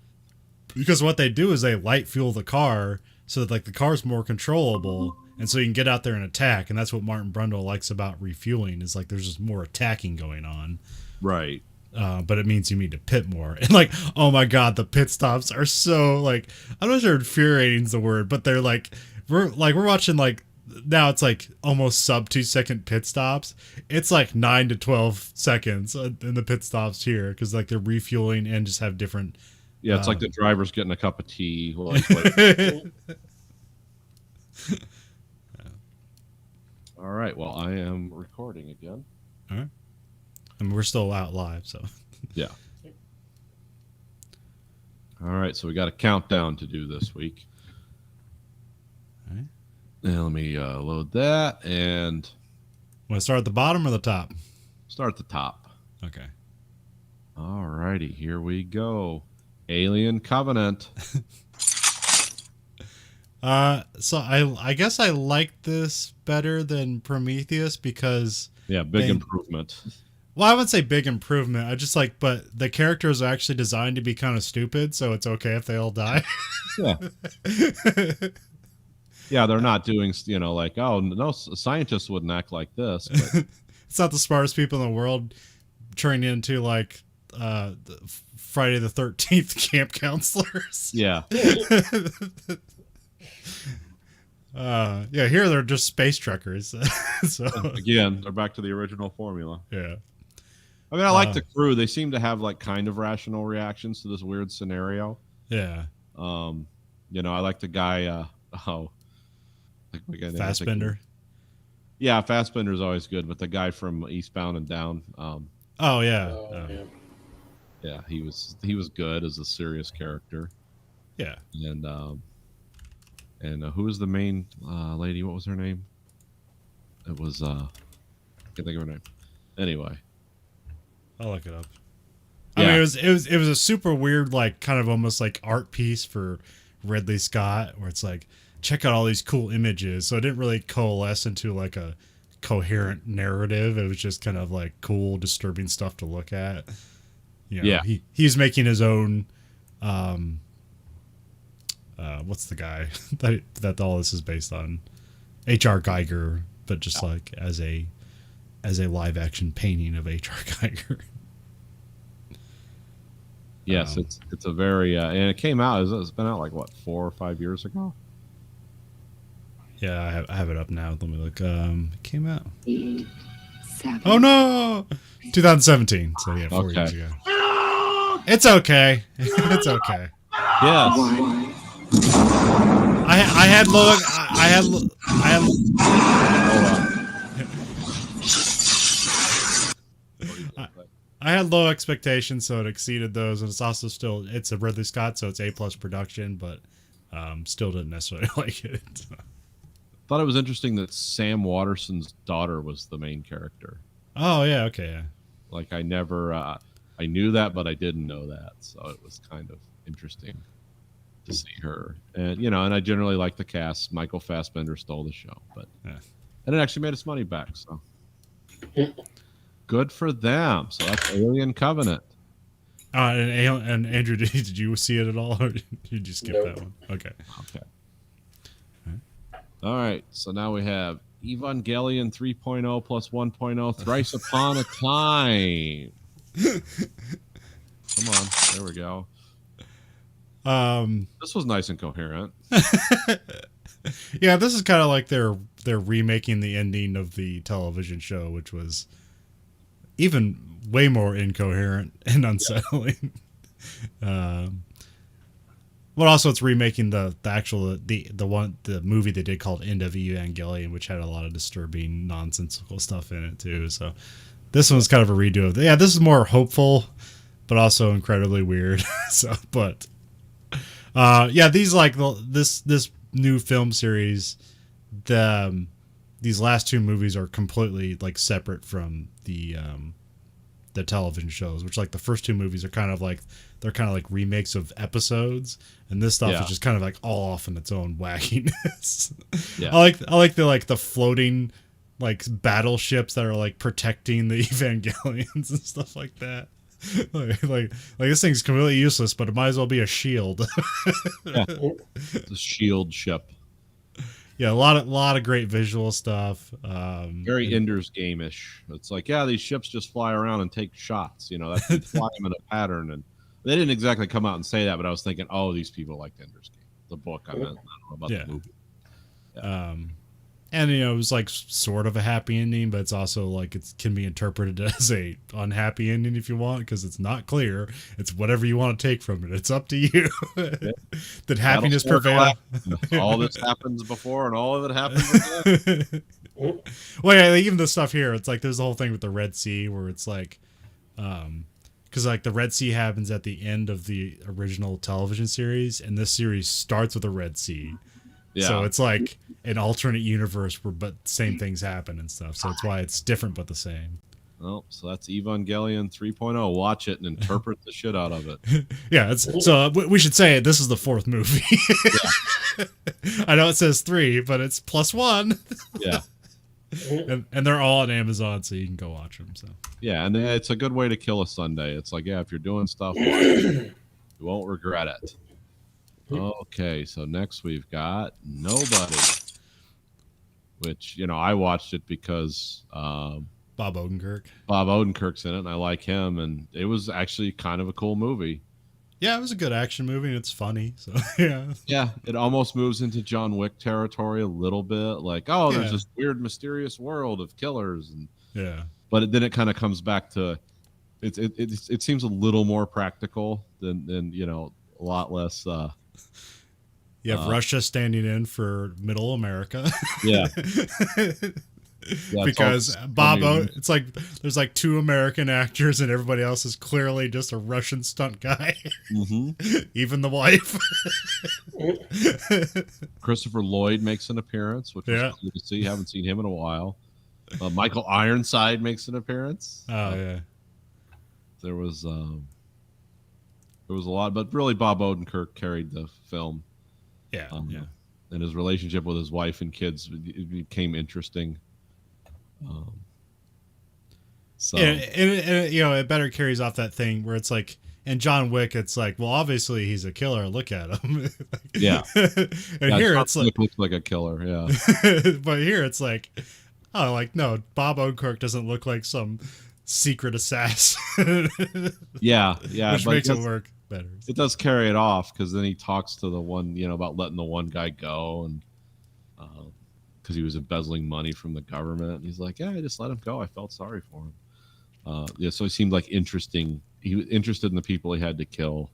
Because what they do is they light fuel the car so that like the car's more controllable, and so you can get out there and attack. And that's what Martin Brundle likes about refueling is like there's just more attacking going on. Right. But it means you need to pit more. And like, oh my god, the pit stops are so like, I'm not sure infuriating is the word, but they're like we're watching like now it's like almost sub 2 second pit stops. It's like 9 to 12 seconds in the pit stops here because like they're refueling and just have different. Yeah, it's like the driver's getting a cup of tea. All right. Well, I am recording again. All right. And we're still out live, so. Yeah. All right, so we got a countdown to do this week. All right. And let me load that and Want to start at the bottom or the top? start at the top. Okay. All righty, here we go. Alien Covenant. So I guess I like this better than Prometheus because Yeah, big improvement. well, I wouldn't say big improvement. I just like, but the characters are actually designed to be kind of stupid, so it's okay if they all die. Yeah. Yeah, they're not doing, you know, like, oh, no, scientists wouldn't act like this. But It's not the smartest people in the world turning into like Friday the 13th camp counselors. yeah. Yeah, here they're just space truckers. So Again, they're back to the original formula. yeah. I mean, I like the crew. They seem to have like kind of rational reactions to this weird scenario. Yeah. You know, I like the guy. Fassbender. Yeah, Fassbender's always good, but the guy from Eastbound and Down. Oh yeah. Yeah, he was good as a serious character. Yeah. And who was the main lady? What was her name? It was I can't think of her name. Anyway, I'll look it up. Yeah. I mean, it was a super weird, like kind of almost like art piece for Ridley Scott, where it's like, check out all these cool images. So it didn't really coalesce into like a coherent narrative. It was just kind of like cool, disturbing stuff to look at. You know, Yeah. He's making his own. What's the guy that all this is based on? H.R. Geiger, but just like as a live action painting of H.R. Geiger. yes, it's a very and it came out. It's been out like what 4 or 5 years ago. Yeah, I have it up now. Let me look. It came out. 8, 7. Oh no, 2017. So yeah, 4 years ago. It's okay. It's okay. Yes. 1. I had low. I had low expectations, so it exceeded those, and it's also it's a Ridley Scott, so it's A+ production, but still didn't necessarily like it. Thought it was interesting that Sam Waterston's daughter was the main character. Oh yeah, okay, yeah. Like I never, I knew that, but I didn't know that, so it was kind of interesting to see her. And you know, and I generally like the cast. Michael Fassbender stole the show, but Yeah. and it actually made its money back. So good for them. So that's Alien Covenant. And Andrew, did you see it at all, or did you skip Nope. that one? Okay. Okay. All right. So now we have Evangelion 3.0 plus 1.0 Thrice Upon a Time. Come on. There we go. This was nice and coherent. Yeah, this is kind of like they're remaking the ending of the television show, which was even way more incoherent and unsettling. But also it's remaking the movie they did called End of Evangelion, which had a lot of disturbing, nonsensical stuff in it too. So this one's kind of a redo of this is more hopeful but also incredibly weird. So, but yeah, these like this new film series, these last two movies are completely like separate from the television shows, which like the first two movies are kind of like remakes of episodes, and this stuff is just kind of like all off in its own wackiness. Yeah. I like the floating like battleships that are like protecting the Evangelions and stuff like that. Like this thing's completely useless, but it might as well be a shield. The shield ship. Yeah, a lot of great visual stuff. Very Ender's Game-ish. It's like, yeah, these ships just fly around and take shots. You know, that's they fly them in a pattern, and they didn't exactly come out and say that, but I was thinking, oh, these people liked Ender's Game, the book. I don't know about the movie. Yeah. And it was like sort of a happy ending, but it's also like it can be interpreted as a unhappy ending if you want, because it's not clear. It's whatever you want to take from it. It's up to you. Did happiness prevail? All this happens before, and all of it happens again. Well, yeah, even the stuff here, it's like there's the whole thing with the Red Sea where it's like, because like the Red Sea happens at the end of the original television series, and this series starts with the Red Sea. Yeah. So it's like an alternate universe where but same things happen and stuff. So that's why it's different but the same. Well, so that's Evangelion 3.0. Watch it and interpret the shit out of it. Yeah, so we should say this is the fourth movie. I know it says 3, but it's +1. Yeah. And they're all on Amazon, so you can go watch them. So yeah, and it's a good way to kill a Sunday. It's like, yeah, if you're doing stuff, you won't regret it. Okay, so next we've got Nobody, which, you know, I watched it because Bob Odenkirk's in it, and I like him, and it was actually kind of a cool movie. Yeah, it was a good action movie, and it's funny. So yeah, it almost moves into John Wick territory a little bit, like, oh, there's this weird, mysterious world of killers, and but then it kind of comes back to it seems a little more practical than you know, a lot less. You have Russia standing in for Middle America. Yeah. Because it's like there's like 2 American actors and everybody else is clearly just a Russian stunt guy. Mm-hmm. Even the wife. Christopher Lloyd makes an appearance, which is cool to see. Haven't seen him in a while. Michael Ironside makes an appearance. Oh yeah. There was a lot, but really Bob Odenkirk carried the film. Yeah, and his relationship with his wife and kids became interesting. So and you know, it better carries off that thing where it's like, in John Wick, it's like, well, obviously he's a killer. Look at him. Yeah. And here it's like looks like a killer. Yeah. But here it's like, oh, like no, Bob Odenkirk doesn't look like some secret assassin. Yeah, which makes it work better. It does carry it off, because then he talks to the one, you know, about letting the one guy go, and because he was embezzling money from the government, and he's like, yeah, I just let him go. I felt sorry for him. Yeah, so he seemed like interesting. He was interested in the people he had to kill.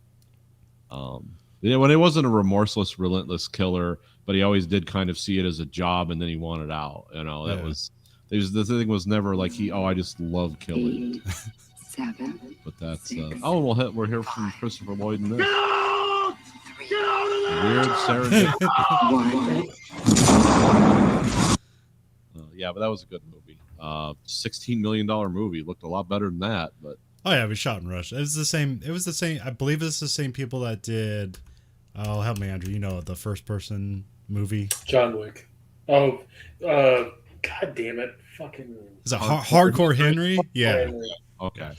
Yeah, when it wasn't a remorseless, relentless killer, but he always did kind of see it as a job, and then he wanted out. You know, that was. The thing was never like I just love killing. 7. But that's we're here from Christopher Lloyd in this. Get out of there! Weird serendipity. 1. Yeah, but that was a good movie. $16 million movie. Looked a lot better than that, but oh yeah, it was shot in Russia. It was the same. I believe it's the same people that did. Oh, help me, Andrew. You know, the first person movie. John Wick. Oh, God damn it! Fucking. Is it Hardcore Henry? Yeah. Okay.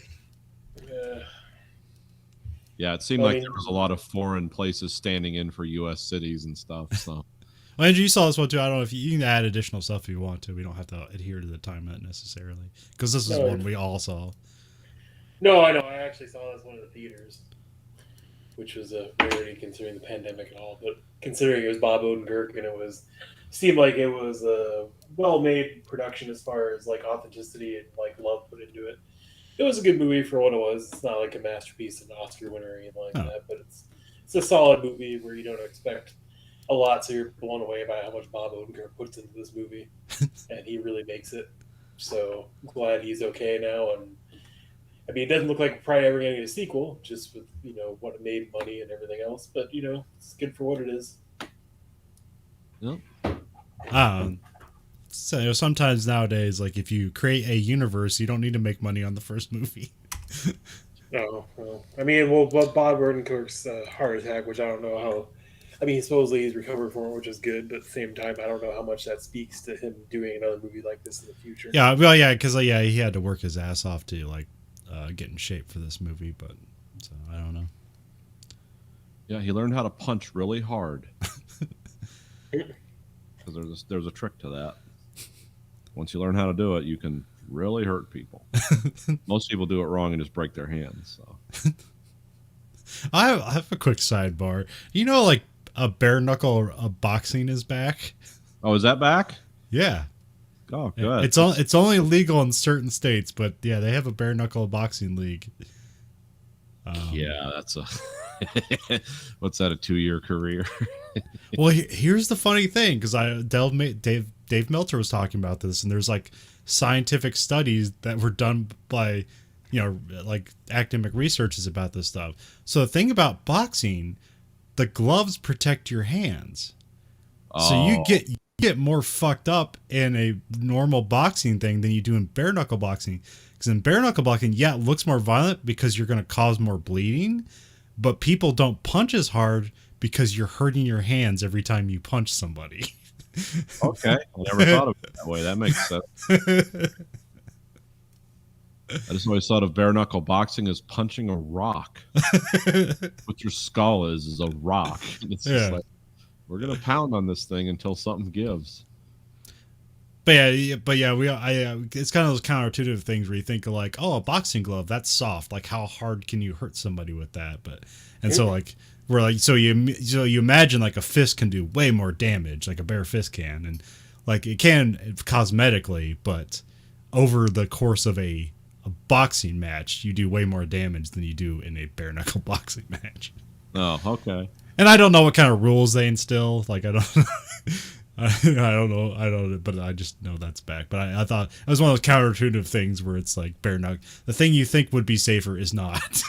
Yeah, it seemed like there was a lot of foreign places standing in for U.S. cities and stuff. So, well, Andrew, you saw this one too. I don't know if you can add additional stuff if you want to. We don't have to adhere to the time limit necessarily, because this is one we all saw. No, I know. I actually saw this one in the theaters, which was a rarity considering the pandemic and all. But considering it was Bob Odenkirk and seemed like it was a well-made production as far as like authenticity and like love put into it. It was a good movie for what it was. It's not like a masterpiece, an Oscar winner or anything like that, but it's a solid movie where you don't expect a lot, so you're blown away by how much Bob Odenkirk puts into this movie, and he really makes it. So I'm glad he's okay now, and I mean, it doesn't look like we're probably ever getting a sequel, just with what it made money and everything else. But it's good for what it is. Yep. So sometimes nowadays, like if you create a universe, you don't need to make money on the first movie. No, well, I mean, Bob Odenkirk's heart attack, which I don't know how. I mean, supposedly he's recovered from it, which is good, but at the same time, I don't know how much that speaks to him doing another movie like this in the future. Yeah, well, yeah, because he had to work his ass off to like get in shape for this movie, but so I don't know. Yeah, he learned how to punch really hard. Because there's a trick to that. Once you learn how to do it, you can really hurt people. Most people do it wrong and just break their hands. So. I have a quick sidebar. Like a bare knuckle boxing is back. Oh, is that back? Yeah. Oh, good. It's only legal in certain states, but yeah, they have a bare knuckle boxing league. Yeah, that's a what's that? A 2-year career? Well, here's the funny thing, because Dave Meltzer was talking about this, and there's like scientific studies that were done by like academic researches about this stuff. So the thing about boxing, the gloves protect your hands. Oh. So you get more fucked up in a normal boxing thing than you do in bare knuckle boxing. Because in bare knuckle boxing, yeah, it looks more violent because you're going to cause more bleeding, but people don't punch as hard because you're hurting your hands every time you punch somebody. Okay, I never thought of it that way. That makes sense. I just always thought of bare knuckle boxing as punching a rock. What your skull is a rock. It's just like, we're gonna pound on this thing until something gives. But yeah, it's kind of those counterintuitive things where you think of like, oh, a boxing glove, that's soft. Like, how hard can you hurt somebody with that? So like we're like, so you imagine like a fist can do way more damage, like a bare fist can, and like it can cosmetically, but over the course of a boxing match, you do way more damage than you do in a bare knuckle boxing match. Oh, okay. And I don't know what kind of rules they instill. Like, I don't know. I don't know, but I just know that's back. But I thought it was one of those counterintuitive things where it's like bare knuckle. The thing you think would be safer is not.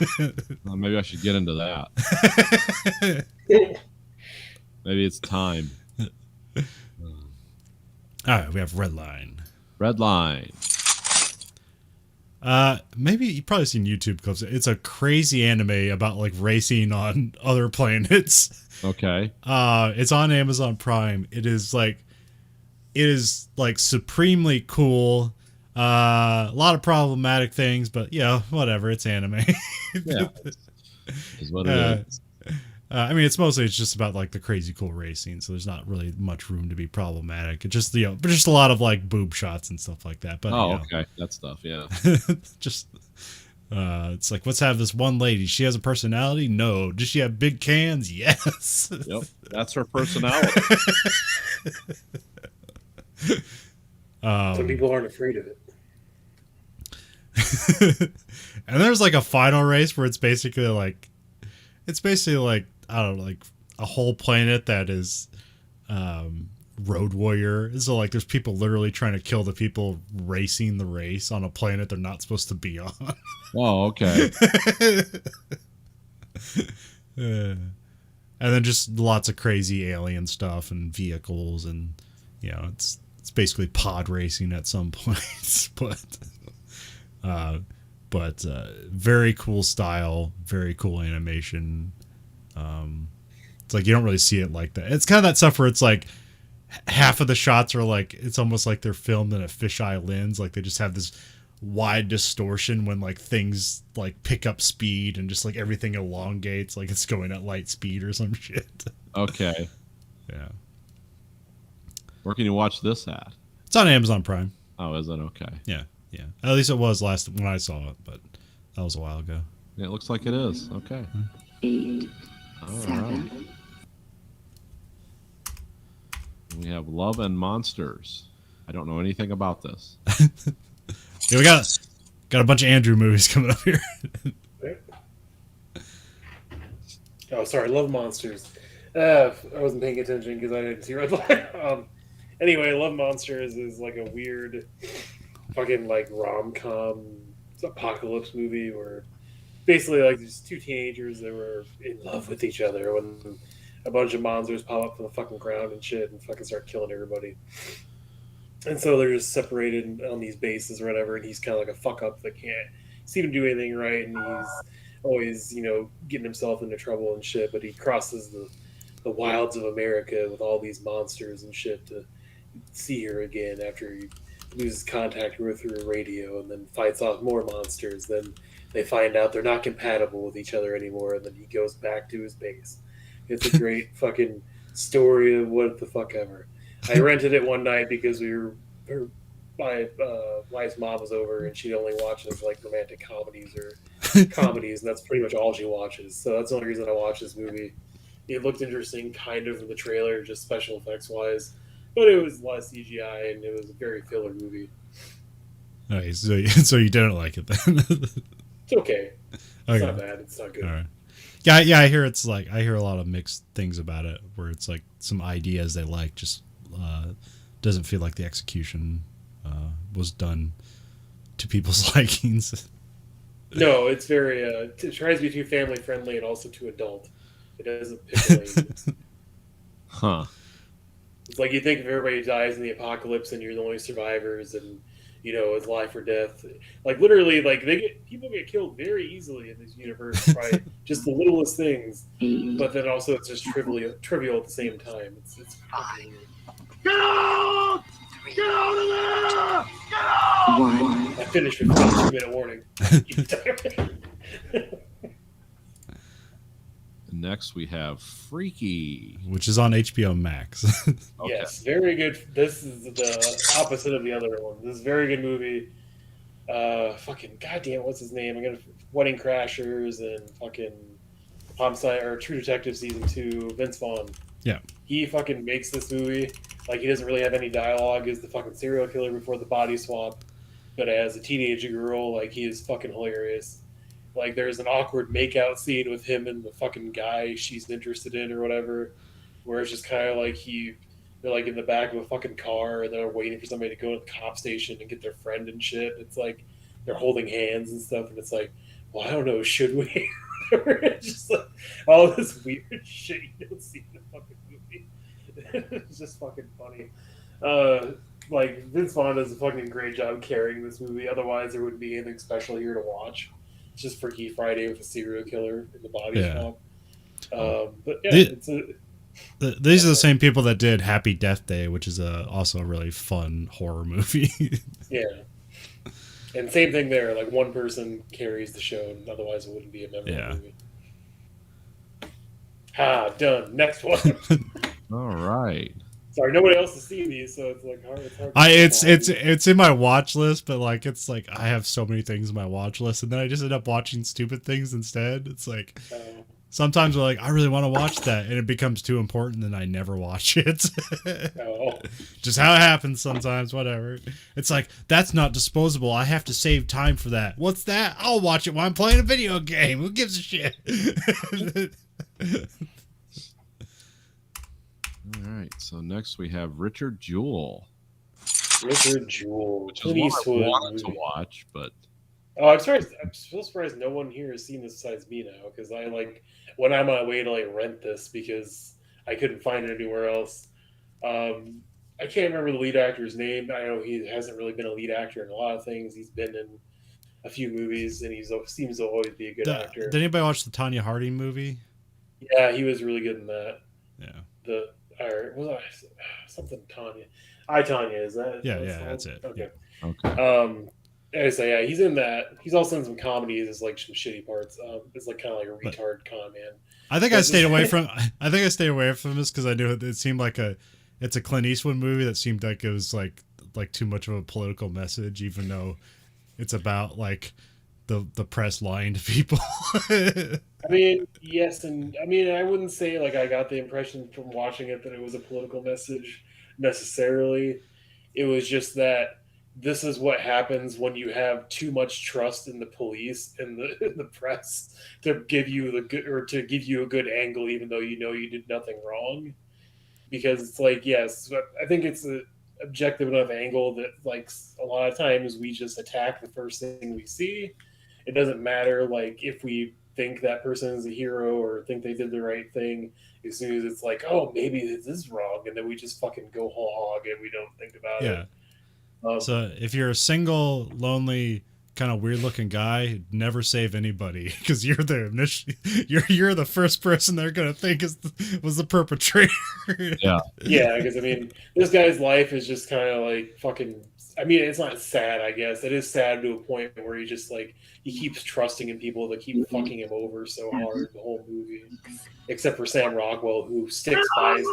Well, maybe I should get into that. Maybe it's time. All right, we have Redline. Redline. Maybe you've probably seen YouTube clips. It's a crazy anime about like racing on other planets. Okay. It's on Amazon Prime. It is like supremely cool. A lot of problematic things, but yeah, whatever. It's anime. Yeah. Is what it is. I mean, it's just about like the crazy cool racing, so there's not really much room to be problematic. It's just but just a lot of like boob shots and stuff like that. But okay, that stuff, yeah. Just it's like, let's have this one lady. She has a personality? No. Does she have big cans? Yes. Yep, that's her personality. Some people aren't afraid of it. And there's like a final race where it's basically like I don't know, like a whole planet that is road warrior. So like there's people literally trying to kill the people racing the race on a planet they're not supposed to be on. Oh, okay. And then just lots of crazy alien stuff and vehicles, and it's basically pod racing at some points, but very cool style, very cool animation. It's like you don't really see it like that. It's kind of that stuff where it's like half of the shots are like, it's almost like they're filmed in a fisheye lens, like they just have this wide distortion when like things like pick up speed and just like everything elongates like it's going at light speed or some shit. Okay. Yeah. Where can you watch this at? It's on Amazon Prime. Oh, is it? Okay. Yeah. At least it was last when I saw it, but that was a while ago. Yeah, it looks like it is. Okay. 8, All 7. right. We have Love and Monsters. I don't know anything about this. Yeah, we got a bunch of Andrew movies coming up here. Oh, sorry, Love Monsters. I wasn't paying attention because I didn't see Redline. Anyway, Love Monsters is like a weird fucking like rom-com apocalypse movie where basically like these two teenagers that were in love with each other when a bunch of monsters pop up from the fucking ground and shit and fucking start killing everybody. And so they're just separated on these bases or whatever, and he's kind of like a fuck up that can't seem to do anything right, and he's always, getting himself into trouble and shit, but he crosses the wilds of America with all these monsters and shit to see her again after he loses contact with her through a radio and then fights off more monsters. Then they find out they're not compatible with each other anymore, and then he goes back to his base. It's a great fucking story of what the fuck ever. I rented it one night because my wife's mom was over and she only watches like romantic comedies or comedies, and that's pretty much all she watches. So that's the only reason I watched this movie. It looked interesting, kind of, in the trailer, just special effects wise, but it was a lot of CGI and it was a very filler movie. Okay, so you didn't like it then? It's okay. It's not bad. It's not good. All right. Yeah. I hear I hear a lot of mixed things about it, where it's like some ideas they like just doesn't feel like the execution was done to people's likings. No, it's very. It tries to be too family friendly and also too adult. It doesn't pick lanes. Huh. It's like you think if everybody dies in the apocalypse and you're the only survivors, and it's life or death. Like literally, like people get killed very easily in this universe by just the littlest things. But then also it's just trivial at the same time. It's fucking weird. Get out! Get out of there! Get out! I finished with a 2-minute warning. Next we have Freaky, which is on HBO Max. Okay. Yes, very good. This is the opposite of the other one. This is a very good movie. Fucking goddamn, what's his name? I'm gonna Wedding Crashers and fucking Homicide or True Detective season 2. Vince Vaughn. Yeah, he fucking makes this movie. Like he doesn't really have any dialogue. Is the fucking serial killer before the body swap, but as a teenage girl, like he is fucking hilarious. Like there's an awkward makeout scene with him and the fucking guy she's interested in or whatever, where it's just kind of like they're like in the back of a fucking car and they're waiting for somebody to go to the cop station and get their friend and shit. It's like they're holding hands and stuff, and it's like, well, I don't know, should we? It's just like all this weird shit you don't see in the fucking movie. It's just fucking funny. Like Vince Vaughn does a fucking great job carrying this movie. Otherwise, there wouldn't be anything special here to watch. It's just Freaky Friday with a serial killer in the body shop. But yeah, these are the same people that did Happy Death Day, which is also a really fun horror movie. Yeah. And same thing there. Like one person carries the show, and otherwise it wouldn't be a memorable movie. Done. Next one. All right. Sorry, nobody else has seen these, so it's like hard. It's in my watch list, but like it's like I have so many things in my watch list, and then I just end up watching stupid things instead. It's like sometimes we're like, I really want to watch that, and it becomes too important, and I never watch it. Just how it happens sometimes. Whatever. It's like that's not disposable. I have to save time for that. What's that? I'll watch it while I'm playing a video game. Who gives a shit? All right, so next we have Richard Jewell. Richard Jewell, which is one I wanted to watch, but I'm still surprised no one here has seen this besides me now. Because I went on my way to rent this because I couldn't find it anywhere else. I can't remember the lead actor's name. I know he hasn't really been a lead actor in a lot of things. He's been in a few movies, and he seems to always be a good actor. Did anybody watch the Tanya Harding movie? Yeah, he was really good in that. Yeah. Something Tanya. Tanya, is that? Yeah, that's it. Okay. Okay. Yeah, he's in that. He's also in some comedies as some shitty parts. It's kind of like a retard con man. I think I stayed away from this because I knew it seemed like it's a Clint Eastwood movie that seemed like it was like too much of a political message, even though it's about the press lying to people. I mean, yes, and I mean, I wouldn't say I got the impression from watching it that it was a political message necessarily. It was just that this is what happens when you have too much trust in the police and the press to give you a good angle, even though you know you did nothing wrong. Because it's yes, I think it's a objective enough angle that like a lot of times we just attack the first thing we see. It doesn't matter like if we think that person is a hero or think they did the right thing. As soon as it's like, oh, maybe this is wrong, and then we just fucking go whole hog and we don't think about it. So if you're a single, lonely, kind of weird looking guy, never save anybody because you're you're the first person they're gonna think was the perpetrator. Yeah. Yeah, because I mean, this guy's life is just kind of like fucking. I mean, it's not sad, I guess. It is sad to a point where he just like he keeps trusting in people that keep fucking him over so hard the whole movie, except for Sam Rockwell, who sticks by him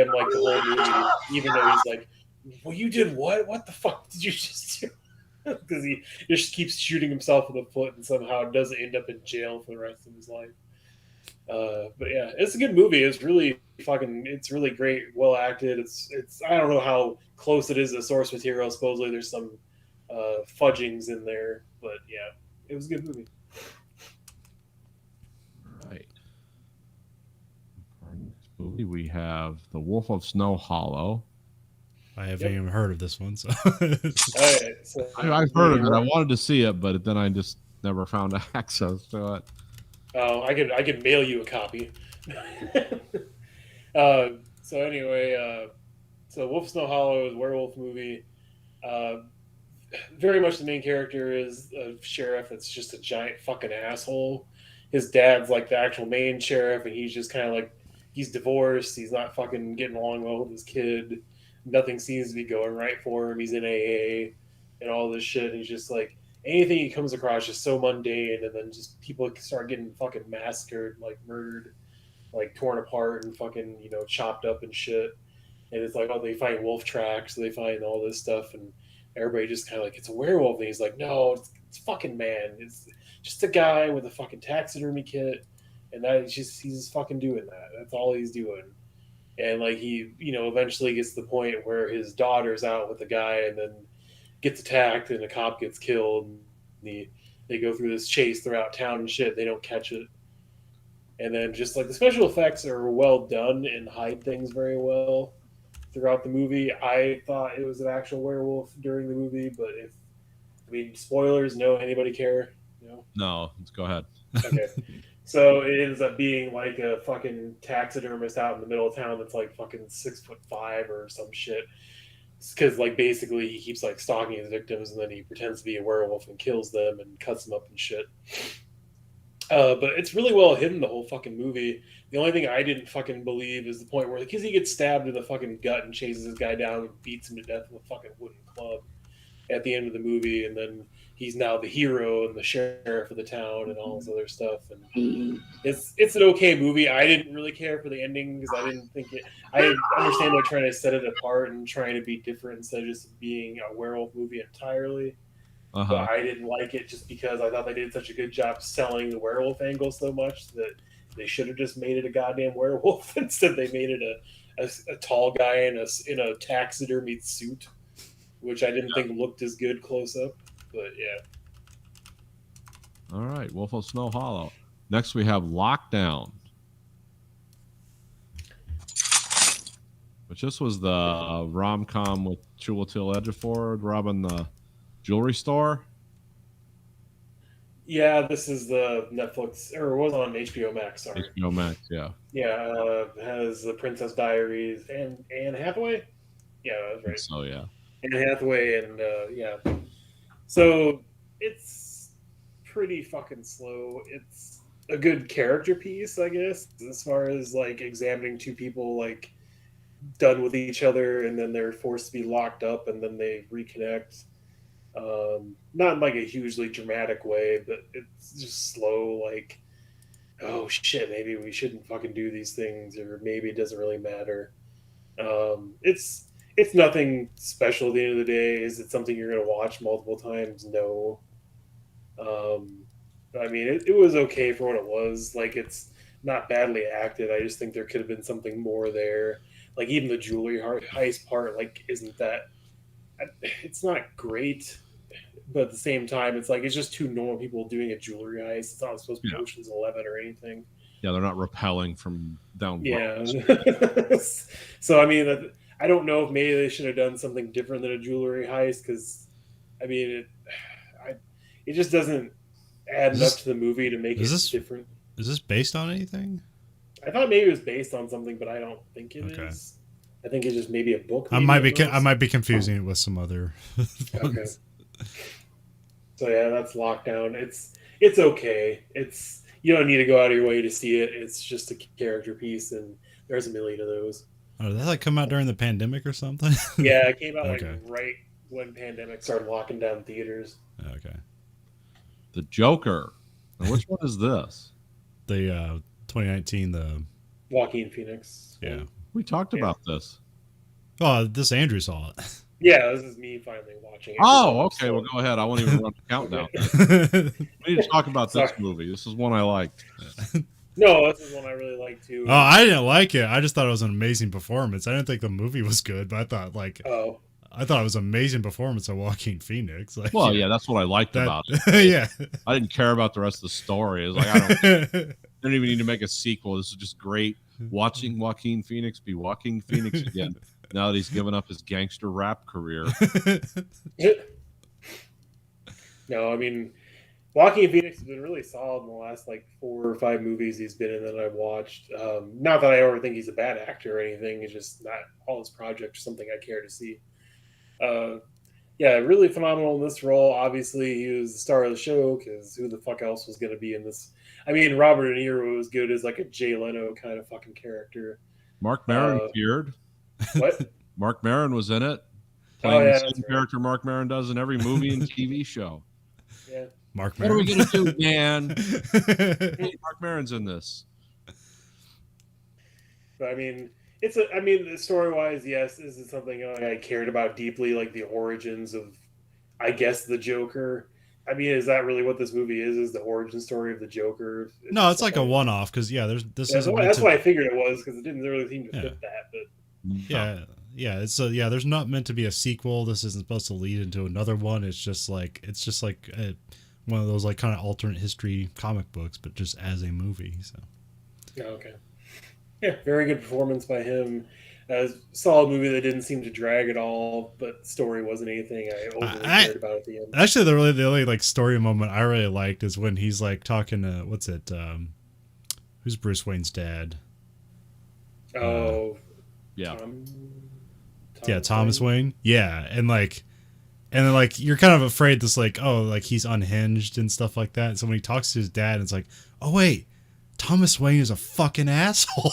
like the whole movie, even though he's like, "Well, you did what? What the fuck did you just do?" Because he just keeps shooting himself in the foot and somehow doesn't end up in jail for the rest of his life. But yeah, it's a good movie. It's really great, well acted. It's I don't know how close it is to source material. Supposedly there's some fudgings in there, but yeah, it was a good movie. Right. Movie we have The Wolf of Snow Hollow. I haven't even heard of this one, so. Right, so I've heard of it. I wanted to see it, but then I just never found access to it. Oh, I could mail you a copy. So anyway, so Wolf Snow Hollow is a werewolf movie. Very much the main character is a sheriff that's just a giant fucking asshole. His dad's like the actual main sheriff, and he's just kind of like, he's divorced. He's not fucking getting along well with his kid. Nothing seems to be going right for him. He's in AA and all this shit. And he's just like, anything he comes across is so mundane, and then just people start getting fucking massacred, like murdered, like torn apart and fucking, chopped up and shit. And it's like, oh, they find wolf tracks, they find all this stuff, and everybody just kind of like, it's a werewolf. And he's like, no, it's fucking man. It's just a guy with a fucking taxidermy kit, and he's just fucking doing that. That's all he's doing. And like he, eventually gets to the point where his daughter's out with the guy, and then gets attacked, and a cop gets killed. And they go through this chase throughout town and shit. They don't catch it. And then just like the special effects are well done and hide things very well throughout the movie. I thought it was an actual werewolf during the movie, but spoilers, no, anybody care? No, let's go ahead. Okay. So it ends up being like a fucking taxidermist out in the middle of town that's like fucking 6'5" or some shit. Because like basically he keeps like stalking his victims, and then he pretends to be a werewolf and kills them and cuts them up and shit. But it's really well hidden, the whole fucking movie. The only thing I didn't fucking believe is the point where, because he gets stabbed in the fucking gut and chases this guy down and beats him to death with a fucking wooden club at the end of the movie, and then he's now the hero and the sheriff of the town and all this other stuff. And it's an okay movie. I didn't really care for the ending because I didn't think it. I understand they're trying to set it apart and trying to be different instead of just being a werewolf movie entirely. But I didn't like it just because I thought they did such a good job selling the werewolf angle so much that they should have just made it a goddamn werewolf. Instead, they made it a tall guy in a taxidermy suit, which I didn't think looked as good close up. But yeah. All right, Wolf of Snow Hollow. Next, we have Lockdown, which this was the rom-com with Chiwetel Ejiofor robbing the jewelry store. Yeah, this is the Netflix, or it was on HBO Max. Sorry, HBO Max. Yeah. Yeah, has the Princess Diaries and Anne Hathaway. Yeah, that's right. So yeah, Anne Hathaway and yeah. So it's pretty fucking slow. It's a good character piece, I guess, as far as like examining two people like done with each other, and then they're forced to be locked up, and then they reconnect. Not in like a hugely dramatic way, but it's just slow. Like, oh shit, maybe we shouldn't fucking do these things, or maybe it doesn't really matter. It's nothing special at the end of the day. Is it something you're going to watch multiple times? No. I mean, it was okay for what it was. Like, it's not badly acted. I just think there could have been something more there. Like, even the jewelry heist part, like, isn't that... It's not great, but at the same time, it's like, it's just two normal people doing a jewelry heist. It's not supposed to be Ocean's 11 or anything. Yeah, they're not rappelling from down. Yeah. So, I mean... I don't know if maybe they should have done something different than a jewelry heist because, I mean, it just doesn't add enough to the movie to make it different. Is this based on anything? I thought maybe it was based on something, but I don't think it is. I think it's just maybe a book. I might be confusing it with some other. Okay. So yeah, that's Lockdown. It's okay. You don't need to go out of your way to see it. It's just a character piece, and there's a million of those. Oh, did that like come out during the pandemic or something? Yeah, it came out like right when pandemic started locking down theaters. Okay. The Joker. Now, which one is this? The 2019, the Joaquin Phoenix. Yeah. We talked about this. Oh, this Andrew saw it. Yeah, this is me finally watching it. Oh, okay. Well, go ahead. I won't even run the countdown. We need to talk about this movie. This is one I liked. No, this is one I really like too. Oh, I didn't like it. I just thought it was an amazing performance. I didn't think the movie was good, but I thought I thought it was an amazing performance of Joaquin Phoenix. Like, well, yeah, that's what I liked about it. Yeah, I didn't care about the rest of the story. It was like I don't even need to make a sequel. This is just great watching Joaquin Phoenix be Joaquin Phoenix again. Now that he's given up his gangster rap career. No, I mean, Joaquin Phoenix has been really solid in the last like 4 or 5 movies he's been in that I've watched. Not that I ever think he's a bad actor or anything. It's just not all his projects are something I care to see. Yeah, really phenomenal in this role. Obviously, he was the star of the show because who the fuck else was going to be in this? I mean, Robert De Niro was good as like a Jay Leno kind of fucking character. Mark Maron appeared. What? Mark Maron was in it. Playing the same character right. Mark Maron does in every movie and TV show. Yeah. Mark Maron. What are we going to do, man? Hey, Mark Maron's in this. But I mean, story-wise, yes, this is something I cared about deeply, like the origins of, I guess, the Joker. I mean, is that really what this movie is? Is the origin story of the Joker? No, it's like a one-off because that's what I figured it was because it didn't really seem to fit that. But there's not meant to be a sequel. This isn't supposed to lead into another one. It's just like one of those like kind of alternate history comic books, but just as a movie. So. Yeah. Okay. Yeah, very good performance by him. Solid movie that didn't seem to drag at all, but story wasn't anything I overly cared about at the end. Actually, the only like story moment I really liked is when he's like talking to who's Bruce Wayne's dad? Oh, yeah, Thomas Wayne. Yeah, and then like you're kind of afraid this like he's unhinged and stuff like that. And so when he talks to his dad, it's like, oh wait, Thomas Wayne is a fucking asshole.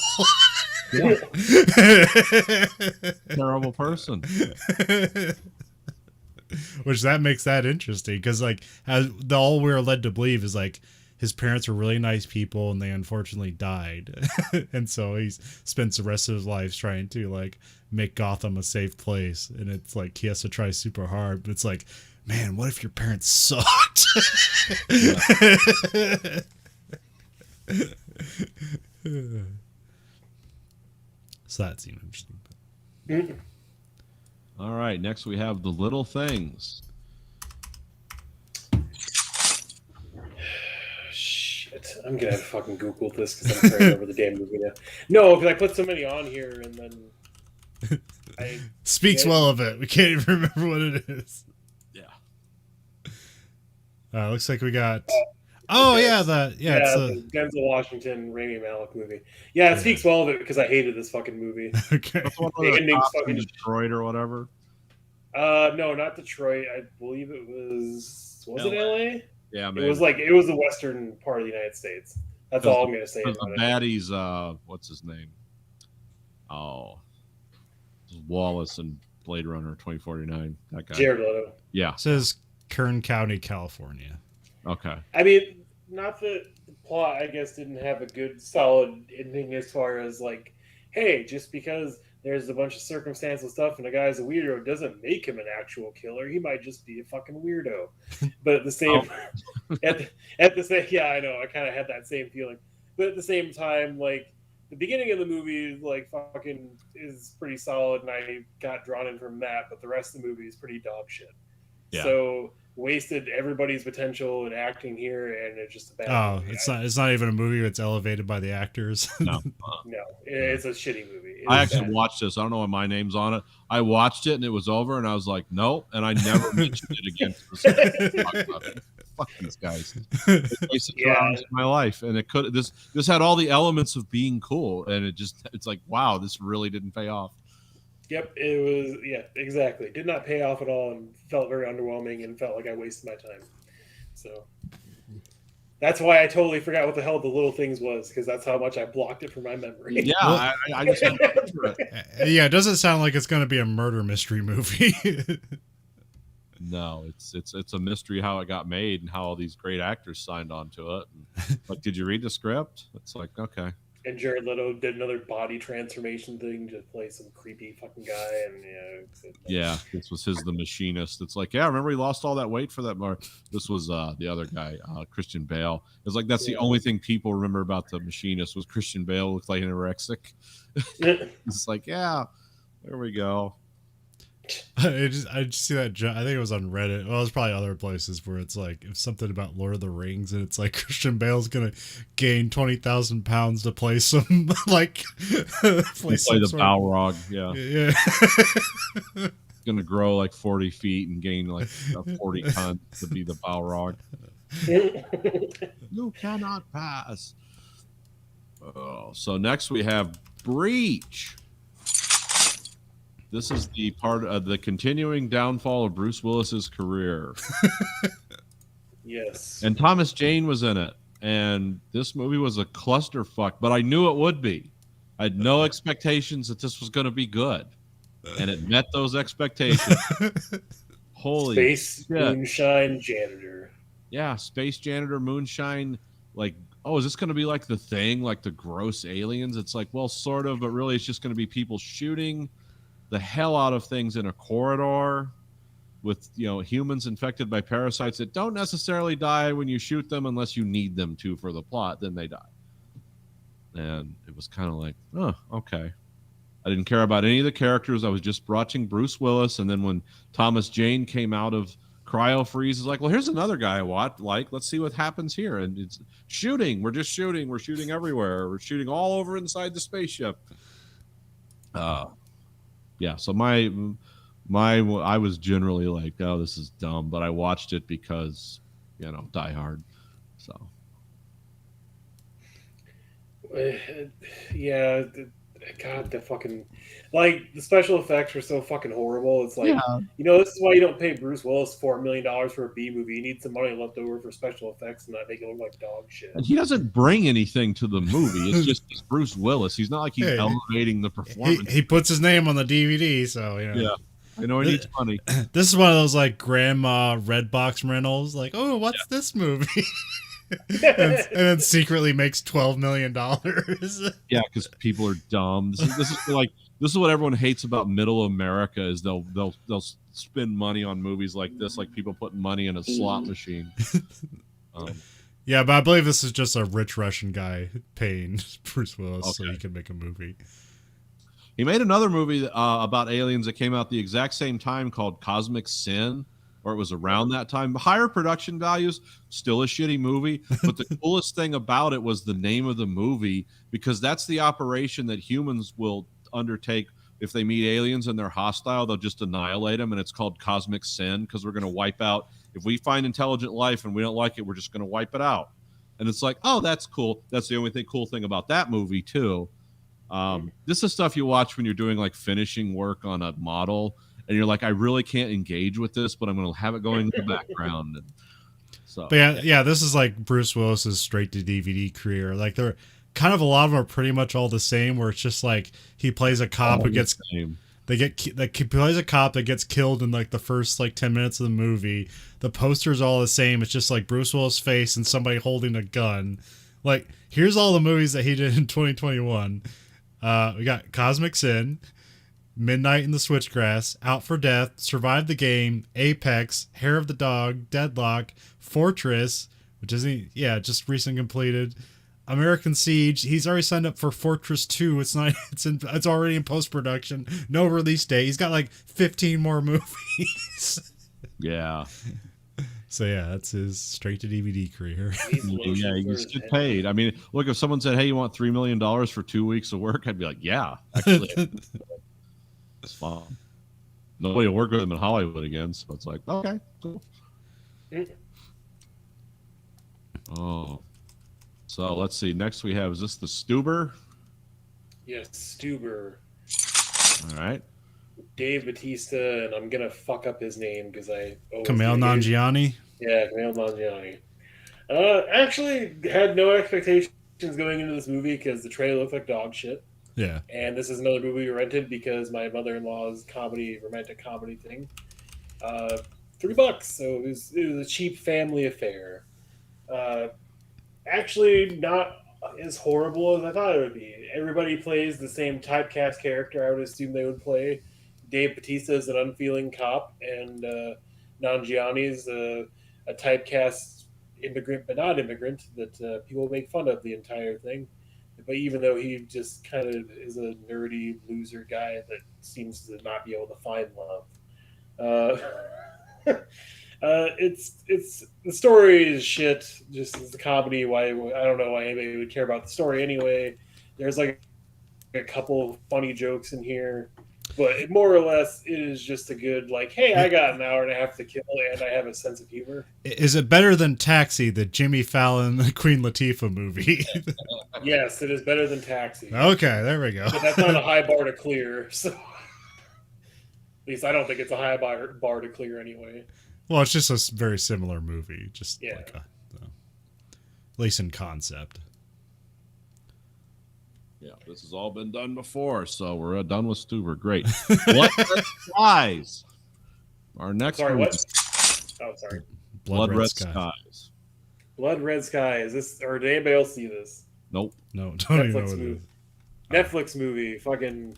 Terrible person. Which that makes that interesting because like all we're led to believe is like his parents were really nice people and they unfortunately died, and so he spends the rest of his life trying to like make Gotham a safe place, and it's like he has to try super hard. But it's like, man, what if your parents sucked? So that seemed interesting. All right, next we have The Little Things. Shit, I'm gonna have to fucking Google this because I'm trying over the damn movie now. No, because I put so many on here and then speaks well of it. We can't even remember what it is. Yeah. Looks like we got. It's the Denzel Washington, Rami Malek movie. Yeah, it speaks well of it because I hated this fucking movie. Okay. The ending's fucking Detroit or whatever. No, not Detroit. I believe it was. Was it LA? Yeah, maybe. It was the western part of the United States. That's all I'm gonna say. The baddies. What's his name? Oh, Wallace and Blade Runner 2049. That guy. Jared Leto. Yeah. It says Kern County, California. Okay. I mean, not that the plot, I guess, didn't have a good, solid ending as far as like, hey, just because there's a bunch of circumstantial stuff and a guy's a weirdo doesn't make him an actual killer. He might just be a fucking weirdo. But at the same, at the same, yeah, I know, I kind of had that same feeling. But at the same time, like the beginning of the movie, like fucking is pretty solid, and I got drawn in from that. But the rest of the movie is pretty dog shit. Yeah. So wasted everybody's potential in acting here, and it's just a bad. Oh, movie. it's not even a movie that's elevated by the actors. No. No, it's a shitty movie. I actually watched this. I don't know why my name's on it. I watched it and it was over, and I was like, nope. And I never mentioned it again. Fuck these guys. They wasted 2 hours of my life, and it could. This had all the elements of being cool, and it's like, wow, this really didn't pay off. Yep, it was. Yeah, exactly. Did not pay off at all, and felt very underwhelming, and felt like I wasted my time. So that's why I totally forgot what the hell the Little Things was, because that's how much I blocked it from my memory. Yeah, I just had to remember it. Yeah, it doesn't sound like it's going to be a murder mystery movie. No, it's a mystery how it got made and how all these great actors signed on to it. And, like, did you read the script? It's like, okay. And Jared Leto did another body transformation thing to play some creepy fucking guy, and Yeah, this was the machinist. It's like, yeah, remember he lost all that weight for that. This was the other guy, Christian Bale. It's like that's the only thing people remember about the machinist was Christian Bale looked like anorexic. It's like, yeah, there we go. I just see that. I think it was on Reddit. Well, it's probably other places where it's like if something about Lord of the Rings, and it's like Christian Bale's gonna gain 20,000 pounds to play some like play the Balrog. Yeah. Gonna grow like 40 feet and gain like 40 tons to be the Balrog. You cannot pass. Oh, so next we have Breach. This is the part of the continuing downfall of Bruce Willis's career. Yes. And Thomas Jane was in it. And this movie was a clusterfuck, but I knew it would be. I had no expectations that this was going to be good. And it met those expectations. Holy Space shit. Moonshine Janitor. Yeah, Space Janitor, Moonshine. Like, oh, is this going to be like The Thing, like the gross aliens? It's like, well, sort of, but really it's just going to be people shooting the hell out of things in a corridor with, humans infected by parasites that don't necessarily die when you shoot them unless you need them to for the plot. Then they die. And it was kind of like, oh, okay. I didn't care about any of the characters. I was just watching Bruce Willis. And then when Thomas Jane came out of cryo freeze, it's like, well, here's another guy I like. Let's see what happens here. And it's shooting. We're just shooting. We're shooting everywhere. We're shooting all over inside the spaceship. Yeah, so I was generally like, oh, this is dumb, but I watched it because, Die Hard. So. Yeah, God, the fucking, like, the special effects were so fucking horrible. It's like, this is why you don't pay Bruce Willis $4 million for a B movie. You need some money left over for special effects and not make it look like dog shit. And he doesn't bring anything to the movie. It's just he's Bruce Willis. He's not like he's elevating the performance. He puts his name on the DVD, so, Yeah. He needs money. This is one of those, like, grandma Redbox rentals. Like, oh, what's this movie? and then secretly makes $12 million. Yeah, because people are dumb. This is what everyone hates about Middle America is they'll spend money on movies like this, like people putting money in a slot machine. Yeah, but I believe this is just a rich Russian guy paying Bruce Willis so he can make a movie. He made another movie about aliens that came out the exact same time called Cosmic Sin. Or it was around that time. Higher production values, still a shitty movie. But the coolest thing about it was the name of the movie, because that's the operation that humans will undertake if they meet aliens and they're hostile. They'll just annihilate them, and it's called Cosmic Sin because we're going to wipe out. If we find intelligent life and we don't like it, we're just going to wipe it out. And it's like, oh, that's cool. That's the only cool thing about that movie too. This is stuff you watch when you're doing like finishing work on a model. And you're like, I really can't engage with this, but I'm going to have it going in the background. And so, but yeah, this is like Bruce Willis's straight to DVD career. Like they're kind of a lot of them are pretty much all the same. Where it's just like he plays a cop who gets he plays a cop that gets killed in like the first like 10 minutes of the movie. The poster's all the same. It's just like Bruce Willis' face and somebody holding a gun. Like here's all the movies that he did in 2021. We got Cosmic Sin, Midnight in the Switchgrass, Out for Death, Survive the Game, Apex, Hair of the Dog, Deadlock, Fortress, which isn't, just recently completed, American Siege. He's already signed up for Fortress 2. It's already in post-production. No release date. He's got like 15 more movies. Yeah. So yeah, that's his straight to DVD career. Yeah, he gets get paid. I mean, look, if someone said, "Hey, you want $3 million for 2 weeks of work?" I'd be like, "Yeah, actually, it's fun." Nobody will work with him in Hollywood again, so it's like, okay, cool. Oh, so let's see. Next we have, is this the Stubber? Yes, Stubber. All right. Dave Bautista, and I'm gonna fuck up his name because I Kumail Nanjiani. Yeah, Kumail Nanjiani. Actually, had no expectations going into this movie because the trailer looked like dog shit. Yeah. And this is another movie we rented because my mother-in-law's romantic comedy thing. $3, so it was a cheap family affair. Actually, not as horrible as I thought it would be. Everybody plays the same typecast character I would assume they would play. Dave Bautista is an unfeeling cop, and Nanjiani is a typecast immigrant, but not immigrant, that people make fun of the entire thing. But even though he just kind of is a nerdy loser guy that seems to not be able to find love. It's the story is shit. Just as a comedy, why I don't know why anybody would care about the story anyway. There's like a couple of funny jokes in here, but more or less it is just a good like, hey, I got an hour and a half to kill and I have a sense of humor. Is it better than Taxi, the Jimmy Fallon Queen Latifah movie? Yes, it is better than Taxi. Okay, there we go. But that's not a high bar to clear. So at least I don't think it's a high bar to clear anyway. Well, it's just a very similar movie, just Yeah. like at least in concept. Yeah, this has all been done before, so we're done with Stuber. Great. Blood Red Skies. Our next Sorry, movie. what? Oh, sorry. Blood Red Skies. Blood Red Sky. Is this, or did anybody else see this? Nope. No, don't even know Netflix what it movie. is. Netflix movie. Fucking.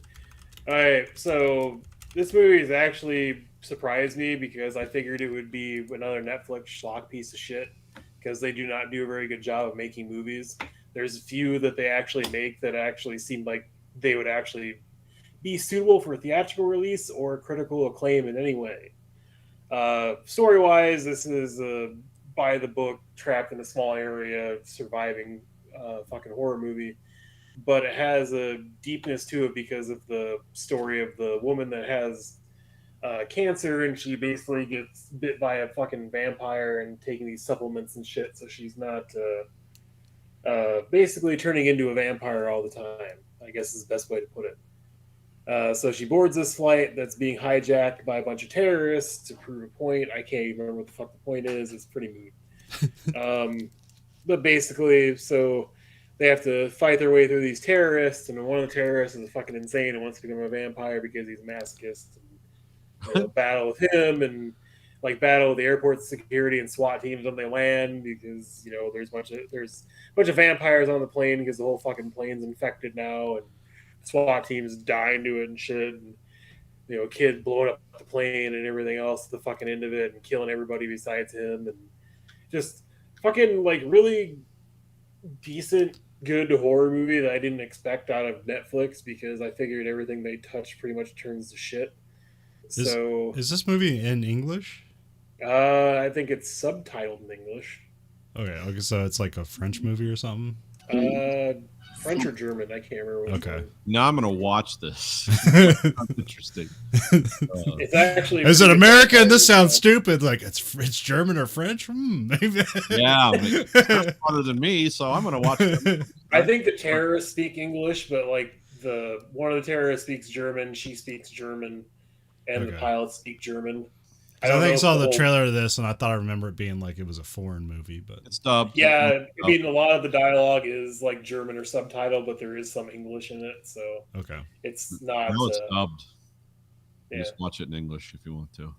All right, so this movie has actually surprised me because I figured it would be another Netflix schlock piece of shit because they do not do a very good job of making movies. There's a few that they actually make that actually seem like they would actually be suitable for theatrical release or critical acclaim in any way. Story-wise, this is a by the book, trapped in a small area, surviving fucking horror movie. But it has a deepness to it because of the story of the woman that has cancer, and she basically gets bit by a fucking vampire and taking these supplements and shit, so she's not basically turning into a vampire all the time, I guess is the best way to put it. So she boards this flight that's being hijacked by a bunch of terrorists to prove a point. I can't even remember what the fuck the point is. It's pretty moot. But basically, so they have to fight their way through these terrorists, and one of the terrorists is fucking insane and wants to become a vampire because he's a masochist. And battle with him, and like battle with the airport security and SWAT teams when they land because there's a bunch of vampires on the plane because the whole fucking plane's infected now, and SWAT teams dying to it and shit, and kid blowing up the plane and everything else at the fucking end of it and killing everybody besides him, and just fucking like really decent, good horror movie that I didn't expect out of Netflix because I figured everything they touch pretty much turns to shit. Is this movie in English? I think it's subtitled in English. Okay, so it's like a French movie or something? French or German, I can't remember. Okay. Now I'm going to watch this. Interesting. It's actually. Is it American? This sounds stupid. Like it's German or French? Maybe. Yeah, that's harder than me, so I'm going to watch it. I think the terrorists speak English, but like one of the terrorists speaks German, she speaks German, and the pilots speak German. I think I saw the trailer of this, and I thought I remember it being like it was a foreign movie, but it's dubbed. Yeah, I mean, a lot of the dialogue is like German or subtitled, but there is some English in it, so okay, it's not. No, it's dubbed. Yeah. Just watch it in English if you want to.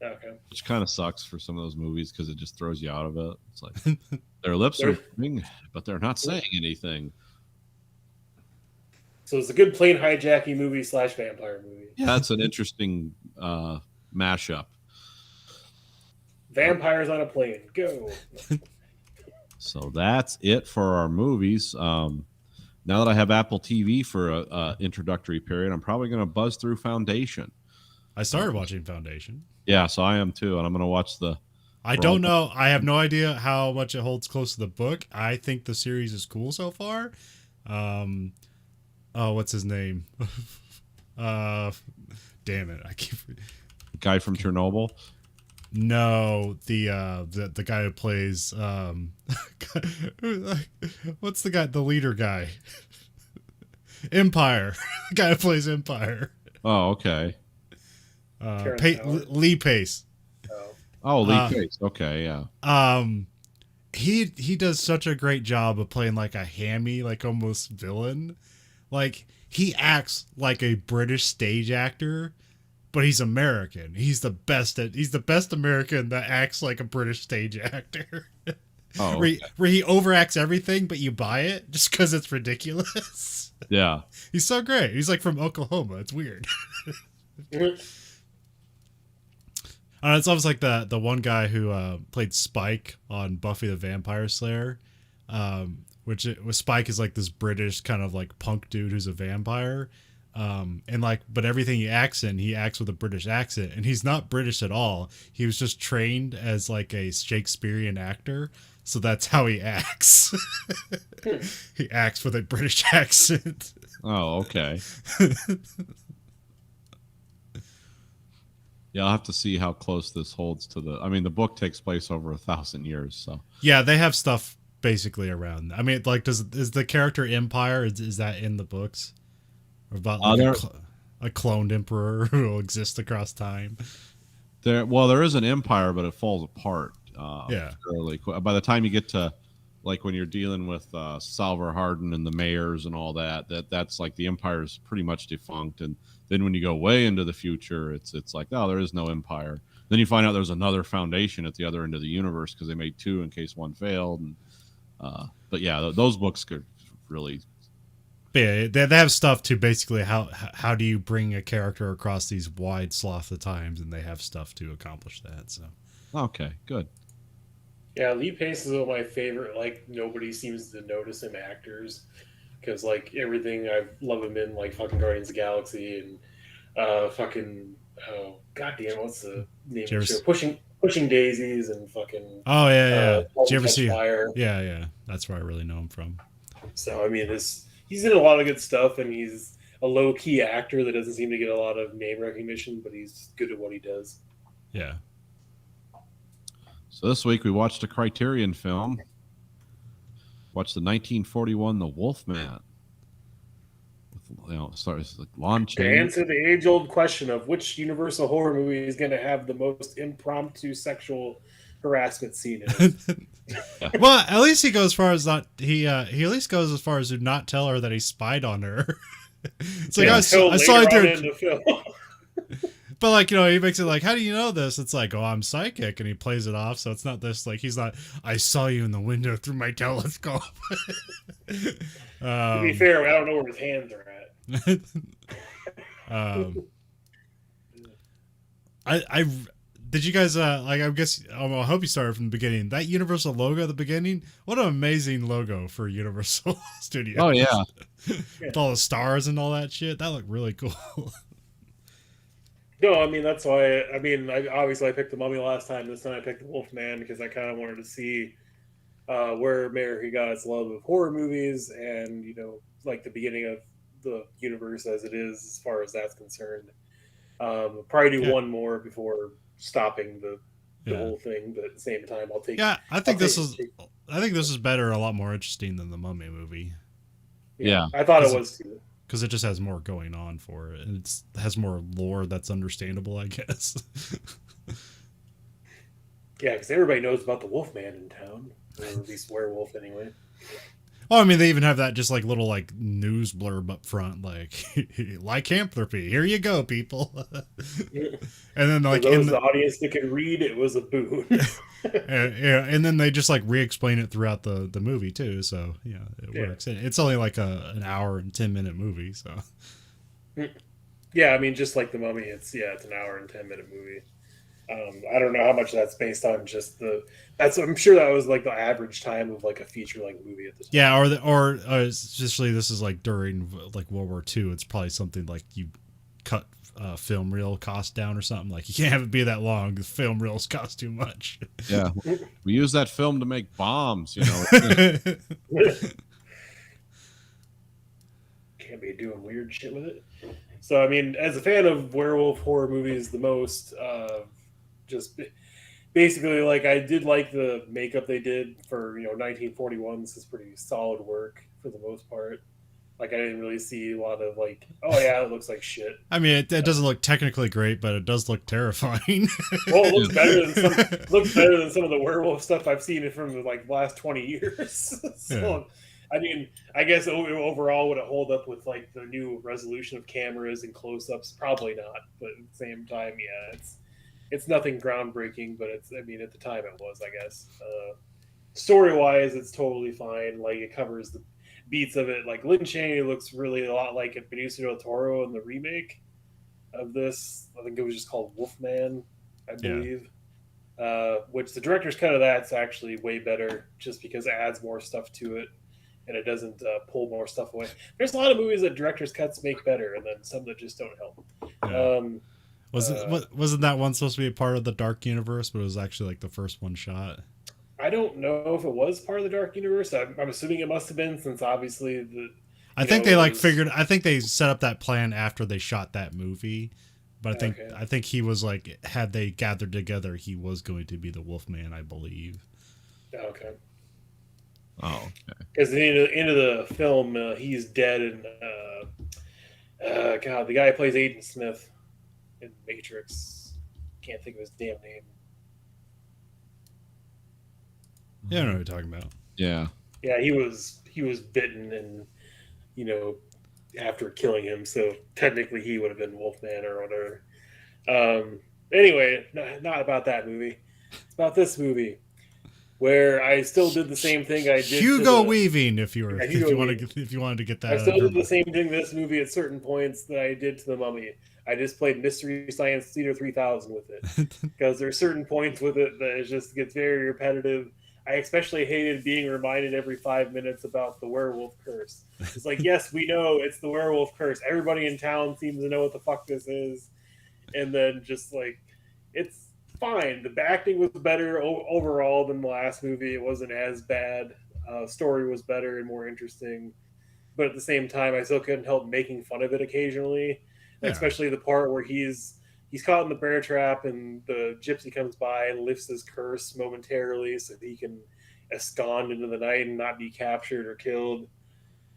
Okay. Which kind of sucks for some of those movies because it just throws you out of it. It's like their lips are moving, but they're not saying anything. So it's a good plane hijacking movie / vampire movie. Yeah, that's an interesting mashup. Vampires on a plane. Go. So that's it for our movies. Now that I have Apple TV for a introductory period, I'm probably going to buzz through Foundation. I started watching Foundation. Yeah, so I am too, and I'm going to watch the I don't know. I have no idea how much it holds close to the book. I think the series is cool so far. What's his name? Damn it! I keep. Guy from Chernobyl. No, the guy who plays what's the guy? The leader guy. Empire. The guy who plays Empire. Oh, okay. Lee Pace. Oh, Lee Pace. Okay, yeah. He does such a great job of playing like a hammy, like almost villain. Like he acts like a British stage actor, but he's American. He's the best American that acts like a British stage actor. Oh, okay. where he overacts everything, but you buy it just because it's ridiculous. Yeah. He's so great. He's like from Oklahoma. It's weird. It's almost like the one guy who played Spike on Buffy the Vampire Slayer, Spike is like this British kind of like punk dude who's a vampire, but everything he acts with a British accent, and he's not British at all. He was just trained as like a Shakespearean actor, so that's how he acts. He acts with a British accent. Oh, okay. Yeah, I'll have to see how close this holds to the. I mean, the book takes place over 1,000 years, so. Yeah, they have stuff basically around. I mean, like, is the character Empire? Is that in the books? Or about like a cloned emperor who will exist across time? There is an empire, but it falls apart. Yeah. Fairly quick. By the time you get to, like, when you're dealing with Salvor Hardin and the mayors and all that's like the empire is pretty much defunct, and then when you go way into the future, it's like, oh, there is no empire. Then you find out there's another foundation at the other end of the universe because they made two in case one failed. And but yeah, those books could really. Yeah, they have stuff to basically how do you bring a character across these wide swaths of times, and they have stuff to accomplish that. So. Okay, good. Yeah, Lee Pace is one of my favorite. Like, nobody seems to notice him actors. Because, like, everything, I love him in, like, fucking Guardians of the Galaxy and goddamn, what's the name of the show? Pushing Daisies and fucking... Oh, yeah. Did you ever see... Fire. Yeah. That's where I really know him from. So, I mean, he's in a lot of good stuff, and he's a low-key actor that doesn't seem to get a lot of name recognition, but he's good at what he does. Yeah. So this week we watched a Criterion film. Watched the 1941 The Wolfman. Starts like Lon Chaney. To answer the age-old question of which Universal horror movie is going to have the most impromptu sexual harassment scene in it. Well, at least he goes as far as not he at least goes as far as to not tell her that he spied on her. It's like I saw it there. But, like, you know, he makes it like, how do you know this? It's like, oh, I'm psychic, and he plays it off. So it's not this, like, he's not, I saw you in the window through my telescope. To be fair, I don't know where his hands are at. I did you guys like? I guess I hope you started from the beginning. That Universal logo at the beginning. What an amazing logo for Universal Studios. Oh yeah, with all the stars and all that shit. That looked really cool. No, I mean, that's why. I picked the Mummy last time. This time I picked the Wolfman because I kind of wanted to see where America got its love of horror movies, and, you know, like the beginning of the universe as it is, as far as that's concerned. Probably do one more before stopping the whole thing, but at the same time, I'll take. Yeah, I think this is better, a lot more interesting than the Mummy movie. Yeah, I thought it was too. Because it just has more going on for it, and it has more lore that's understandable, I guess. Yeah, because everybody knows about the Wolfman in town, or at least werewolf anyway. Oh, I mean, they even have that just like little like news blurb up front, like lycanthropy. Here you go, people. And then like for those in the audience that could read, it was a boon. and then they just like re-explain it throughout the movie too. So yeah, it works. It's only like an hour and 10-minute movie. So yeah, I mean, just like the Mummy, it's an hour and 10-minute movie. I don't know how much that's based on just I'm sure that was like the average time of like a feature length movie at the time. Yeah, or especially this is like during like World War II. It's probably something like you cut film reel cost down or something. Like, you can't have it be that long. The film reels cost too much. Yeah, we use that film to make bombs. You know, Can't be doing weird shit with it. So, I mean, as a fan of werewolf horror movies the most, just basically, like, I did like the makeup they did for, 1941. This is pretty solid work for the most part. Like, I didn't really see a lot of, like, oh, yeah, it looks like shit. I mean, it doesn't look technically great, but it does look terrifying. Well, it looks better than some of the werewolf stuff I've seen from the, like, last 20 years. So, yeah. I mean, I guess overall, would it hold up with, like, the new resolution of cameras and close-ups? Probably not. But at the same time, yeah, it's nothing groundbreaking, but I mean, at the time it was, I guess. Story-wise, it's totally fine. Like, it covers the beats of it. Like, Lin Chaney looks really a lot like Benicio del Toro in the remake of this. I think it was just called Wolfman, I believe. Yeah. Which the director's cut of that's actually way better, just because it adds more stuff to it. And it doesn't pull more stuff away. There's a lot of movies that director's cuts make better, and then some that just don't help. Yeah. Wasn't that one supposed to be a part of the Dark Universe, but it was actually like the first one shot? I don't know if it was part of the Dark Universe. I'm assuming it must have been, since obviously I think they set up that plan after they shot that movie. But I think he was like, had they gathered together, he was going to be the Wolfman, I believe. Okay. Oh, okay. Because at the end of the film, he's dead, and God, the guy who plays Agent Smith in Matrix, can't think of his damn name. Yeah, I know what you're talking about. Yeah. Yeah, he was bitten, and after killing him, so technically he would have been Wolfman or whatever. Anyway, not about that movie. It's about this movie, where I still did the same thing I did. Hugo Weaving, if you wanted to get that. I still did the same thing in this movie at certain points that I did to the Mummy. I just played Mystery Science Theater 3000 with it, because there are certain points with it that it just gets very repetitive. I especially hated being reminded every 5 minutes about the werewolf curse. It's like, yes, we know it's the werewolf curse. Everybody in town seems to know what the fuck this is. And then just like, it's fine. The acting was better overall than the last movie. It wasn't as bad. Story was better and more interesting. But at the same time, I still couldn't help making fun of it occasionally. Yeah. Especially the part where he's caught in the bear trap, and the gypsy comes by and lifts his curse momentarily so that he can abscond into the night and not be captured or killed.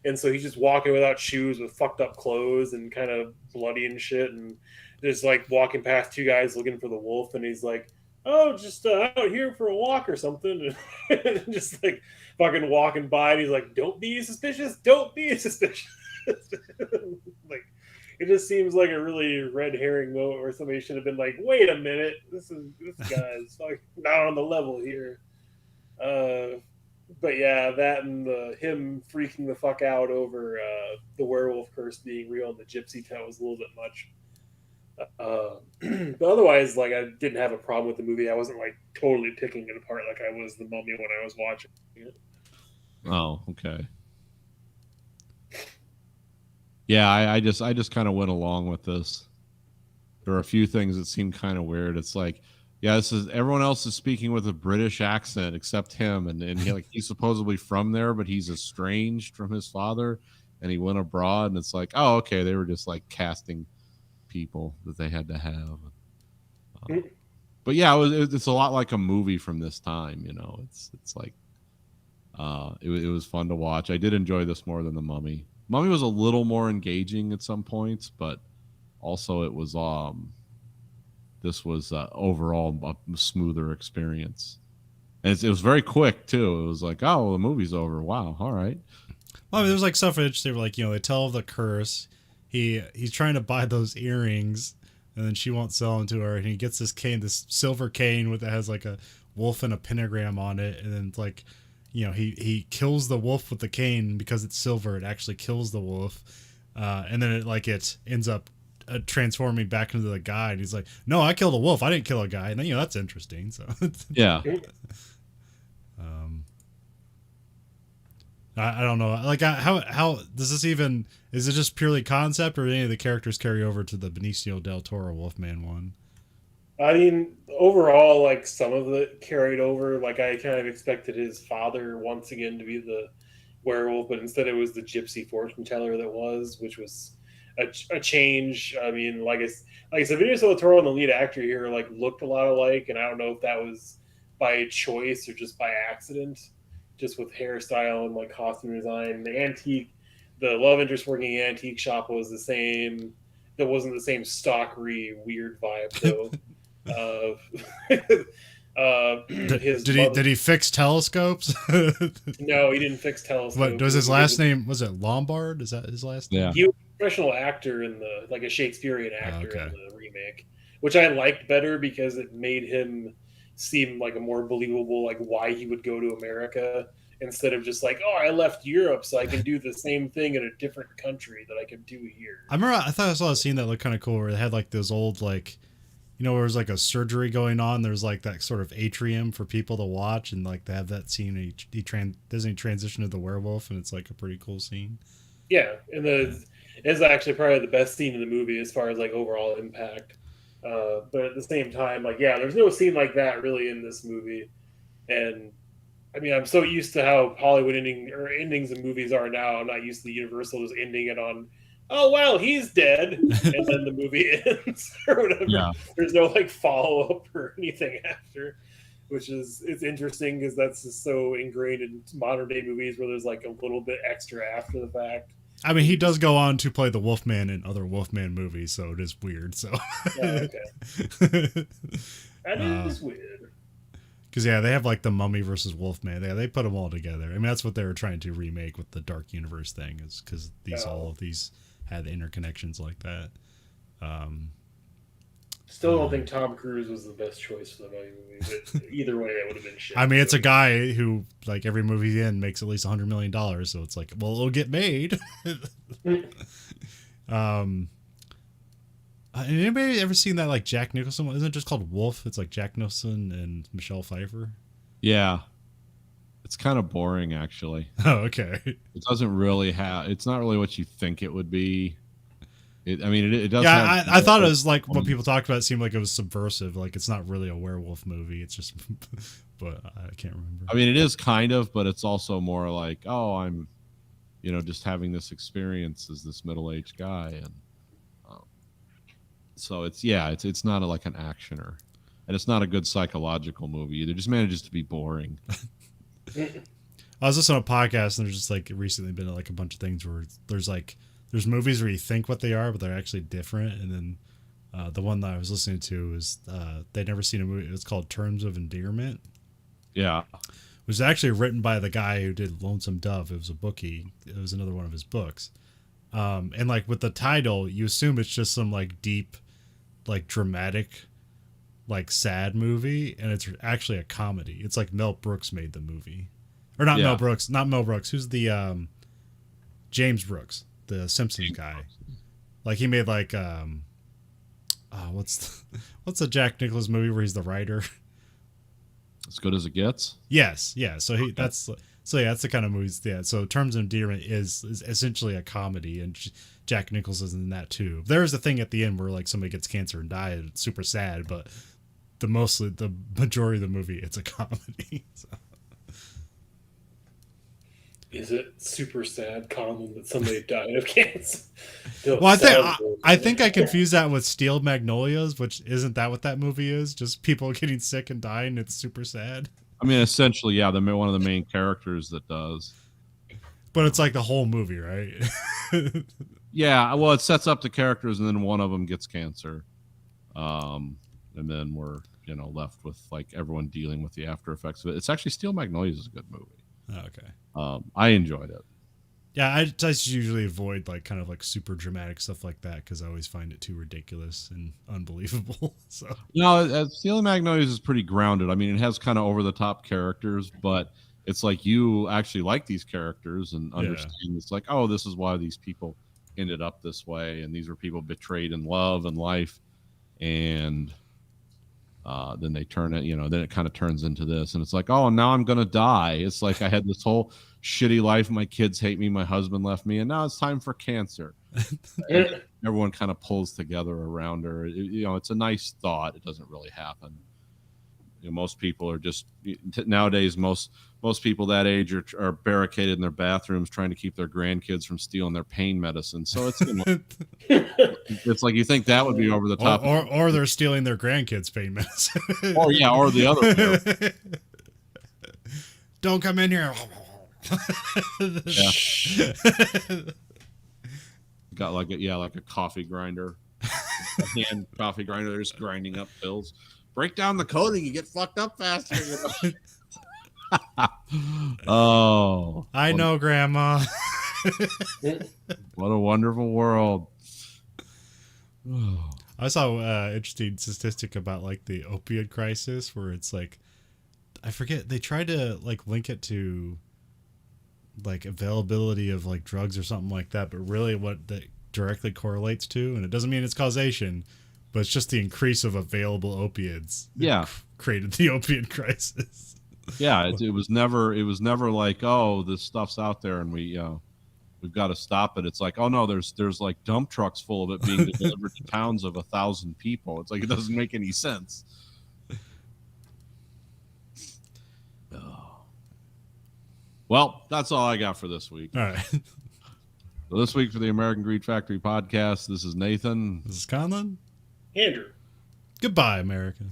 And so he's just walking without shoes with fucked up clothes and kind of bloody and shit, and just like walking past two guys looking for the wolf, and he's like, oh, just out here for a walk or something, and just like fucking walking by, and he's like, don't be suspicious, like, it just seems like a really red herring moment where somebody should have been like, wait a minute, this guy's like not on the level here. But yeah, that and him freaking the fuck out over the werewolf curse being real and the gypsy tent was a little bit much. But otherwise, like, I didn't have a problem with the movie. I wasn't like totally picking it apart like I was the Mummy when I was watching it. Oh, okay. Yeah, I just kind of went along with this. There are a few things that seem kind of weird. It's like, yeah, this is everyone else is speaking with a British accent except him, and he's supposedly from there, but he's estranged from his father, and he went abroad, and it's like, oh, okay, they were just like casting people that they had to have. But yeah, it's a lot like a movie from this time. It's like it was fun to watch. I did enjoy this more than the Mummy. Mummy was a little more engaging at some points, but also it was this was overall a smoother experience. And it was very quick too. It was like, oh, the movie's over. Wow, all right. Well, I mean, there's like stuff which they were like, they tell of the curse. He's trying to buy those earrings, and then she won't sell them to her. And he gets this cane, this silver cane that has like a wolf and a pentagram on it, and then it's like, he kills the wolf with the cane because it's silver. It actually kills the wolf, and then it ends up transforming back into the guy. And he's like, "No, I killed a wolf. I didn't kill a guy." And then that's interesting. So yeah. I don't know. Like, how does this even? Is it just purely concept, or do any of the characters carry over to the Benicio del Toro Wolfman one? I mean, overall, like some of it carried over. Like I kind of expected his father once again to be the werewolf, but instead it was the gypsy fortune teller that was, which was a change. I mean, like I said, Benicio del Toro and the lead actor here like looked a lot alike, and I don't know if that was by choice or just by accident, just with hairstyle and like costume design. The love interest working in antique shop was the same. That wasn't the same stalkery weird vibe though. Did he fix telescopes? No, he didn't fix telescopes. What was his last name? Was it Lombard? Is that his last name? Yeah. He was a professional actor in like a Shakespearean actor okay. in the remake, which I liked better because it made him seem like a more believable, like why he would go to America instead of just like, oh, I left Europe so I can do the same thing in a different country that I could do here. I thought I saw a scene that looked kind of cool where they had like those old like, you know, where there's like a surgery going on. There's like that sort of atrium for people to watch, and like they have that scene. And doesn't he transition to the werewolf, and it's like a pretty cool scene. Yeah, and it's actually probably the best scene in the movie as far as like overall impact. But at the same time, like there's no scene like that really in this movie. And I mean, I'm so used to how Hollywood endings in movies are now. I'm not used to the Universal just ending it on, oh well, he's dead, and then the movie ends or whatever. Yeah. There's no like follow up or anything after, which it's interesting because that's just so ingrained in modern day movies where there's like a little bit extra after the fact. I mean, he does go on to play the Wolfman in other Wolfman movies, so it is weird. So Okay, that is weird. Because they have like the Mummy versus Wolfman. They put them all together. I mean, that's what they were trying to remake with the Dark Universe thing, is because all of these had interconnections like that. Still don't think Tom Cruise was the best choice for the Mummy movie, but either way, that would have been shit. I mean, it's a guy who, like, every movie he's in makes at least $100 million, so it's like, well, it'll get made. Anybody ever seen that, like, Jack Nicholson one? Isn't it just called Wolf? It's like Jack Nicholson and Michelle Pfeiffer. Yeah. It's kind of boring, actually. Oh, okay. It doesn't really have... It's not really what you think it would be. It does. Yeah, I thought it was like what people talked about. It seemed like it was subversive. Like, it's not really a werewolf movie. It's just... But I can't remember. I mean, it is kind of, but it's also more like, oh, I'm, just having this experience as this middle-aged guy. And so it's not like an actioner. And it's not a good psychological movie either. It just manages to be boring. I was listening to a podcast, and there's just like recently been like a bunch of things where there's movies where you think what they are, but they're actually different. And then the one that I was listening to was they'd never seen a movie. It was called Terms of Endearment. Yeah. It was actually written by the guy who did Lonesome Dove. It was a bookie. It was another one of his books. And like with the title, you assume it's just some like deep, like dramatic, like sad movie, and it's actually a comedy. It's like Mel Brooks made the movie. Or not Mel Brooks. Who's the James Brooks, the Simpsons guy. Like he made like what's the Jack Nicholson movie where he's the writer? As Good as It Gets? Yes, yeah. So that's the kind of movies. Yeah. So Terms of Endearment is essentially a comedy, and Jack Nicholson's in that too. There's a thing at the end where like somebody gets cancer and dies. It's super sad, but the majority of the movie, it's a comedy. So. Is it super sad, common that somebody died of cancer? Well, I think I confused that with Steel Magnolias, which isn't that what that movie is? Just people getting sick and dying. It's super sad. I mean, essentially, yeah, one of the main characters that does. But it's like the whole movie, right? Yeah, well, it sets up the characters, and then one of them gets cancer, and then we're left with like everyone dealing with the after effects of it. It's actually Steel Magnolias is a good movie. Oh, okay. I enjoyed it. Yeah, I just usually avoid like kind of like super dramatic stuff like that because I always find it too ridiculous and unbelievable. So Steel Magnolias is pretty grounded. I mean, it has kind of over the top characters, but it's like you actually like these characters and understand. Yeah. It's like, oh, this is why these people ended up this way, and these were people betrayed in love and life, and then they turn it, then it kind of turns into this, and it's like, oh, now I'm gonna die. It's like I had this whole shitty life. My kids hate me. My husband left me, and now it's time for cancer. Everyone kind of pulls together around her. It's a nice thought. It doesn't really happen. Most people are just nowadays. Most people that age are barricaded in their bathrooms trying to keep their grandkids from stealing their pain medicine. So it's like you think that would be over the top, or they're stealing their grandkids' pain medicine. or the other way. Don't come in here. Got like a coffee grinder, a hand coffee grinder. They're just grinding up pills. Break down the coding, you get fucked up faster. Oh, I know, Grandma. What a wonderful world. I saw an interesting statistic about like the opioid crisis, where it's like, I forget, they tried to like link it to like availability of like drugs or something like that, but really what that directly correlates to, and it doesn't mean it's causation, but it's just the increase of available opiates. Yeah, created the opiate crisis. Yeah, it was never like, oh, this stuff's out there and we've got to stop it. It's like, oh no, there's like dump trucks full of it being delivered to towns of 1,000 people. It's like, it doesn't make any sense. Well, that's all I got for this week. All right. So this week for the American Greed Factory podcast, this is Nathan. This is Conlon. Andrew. Goodbye, America.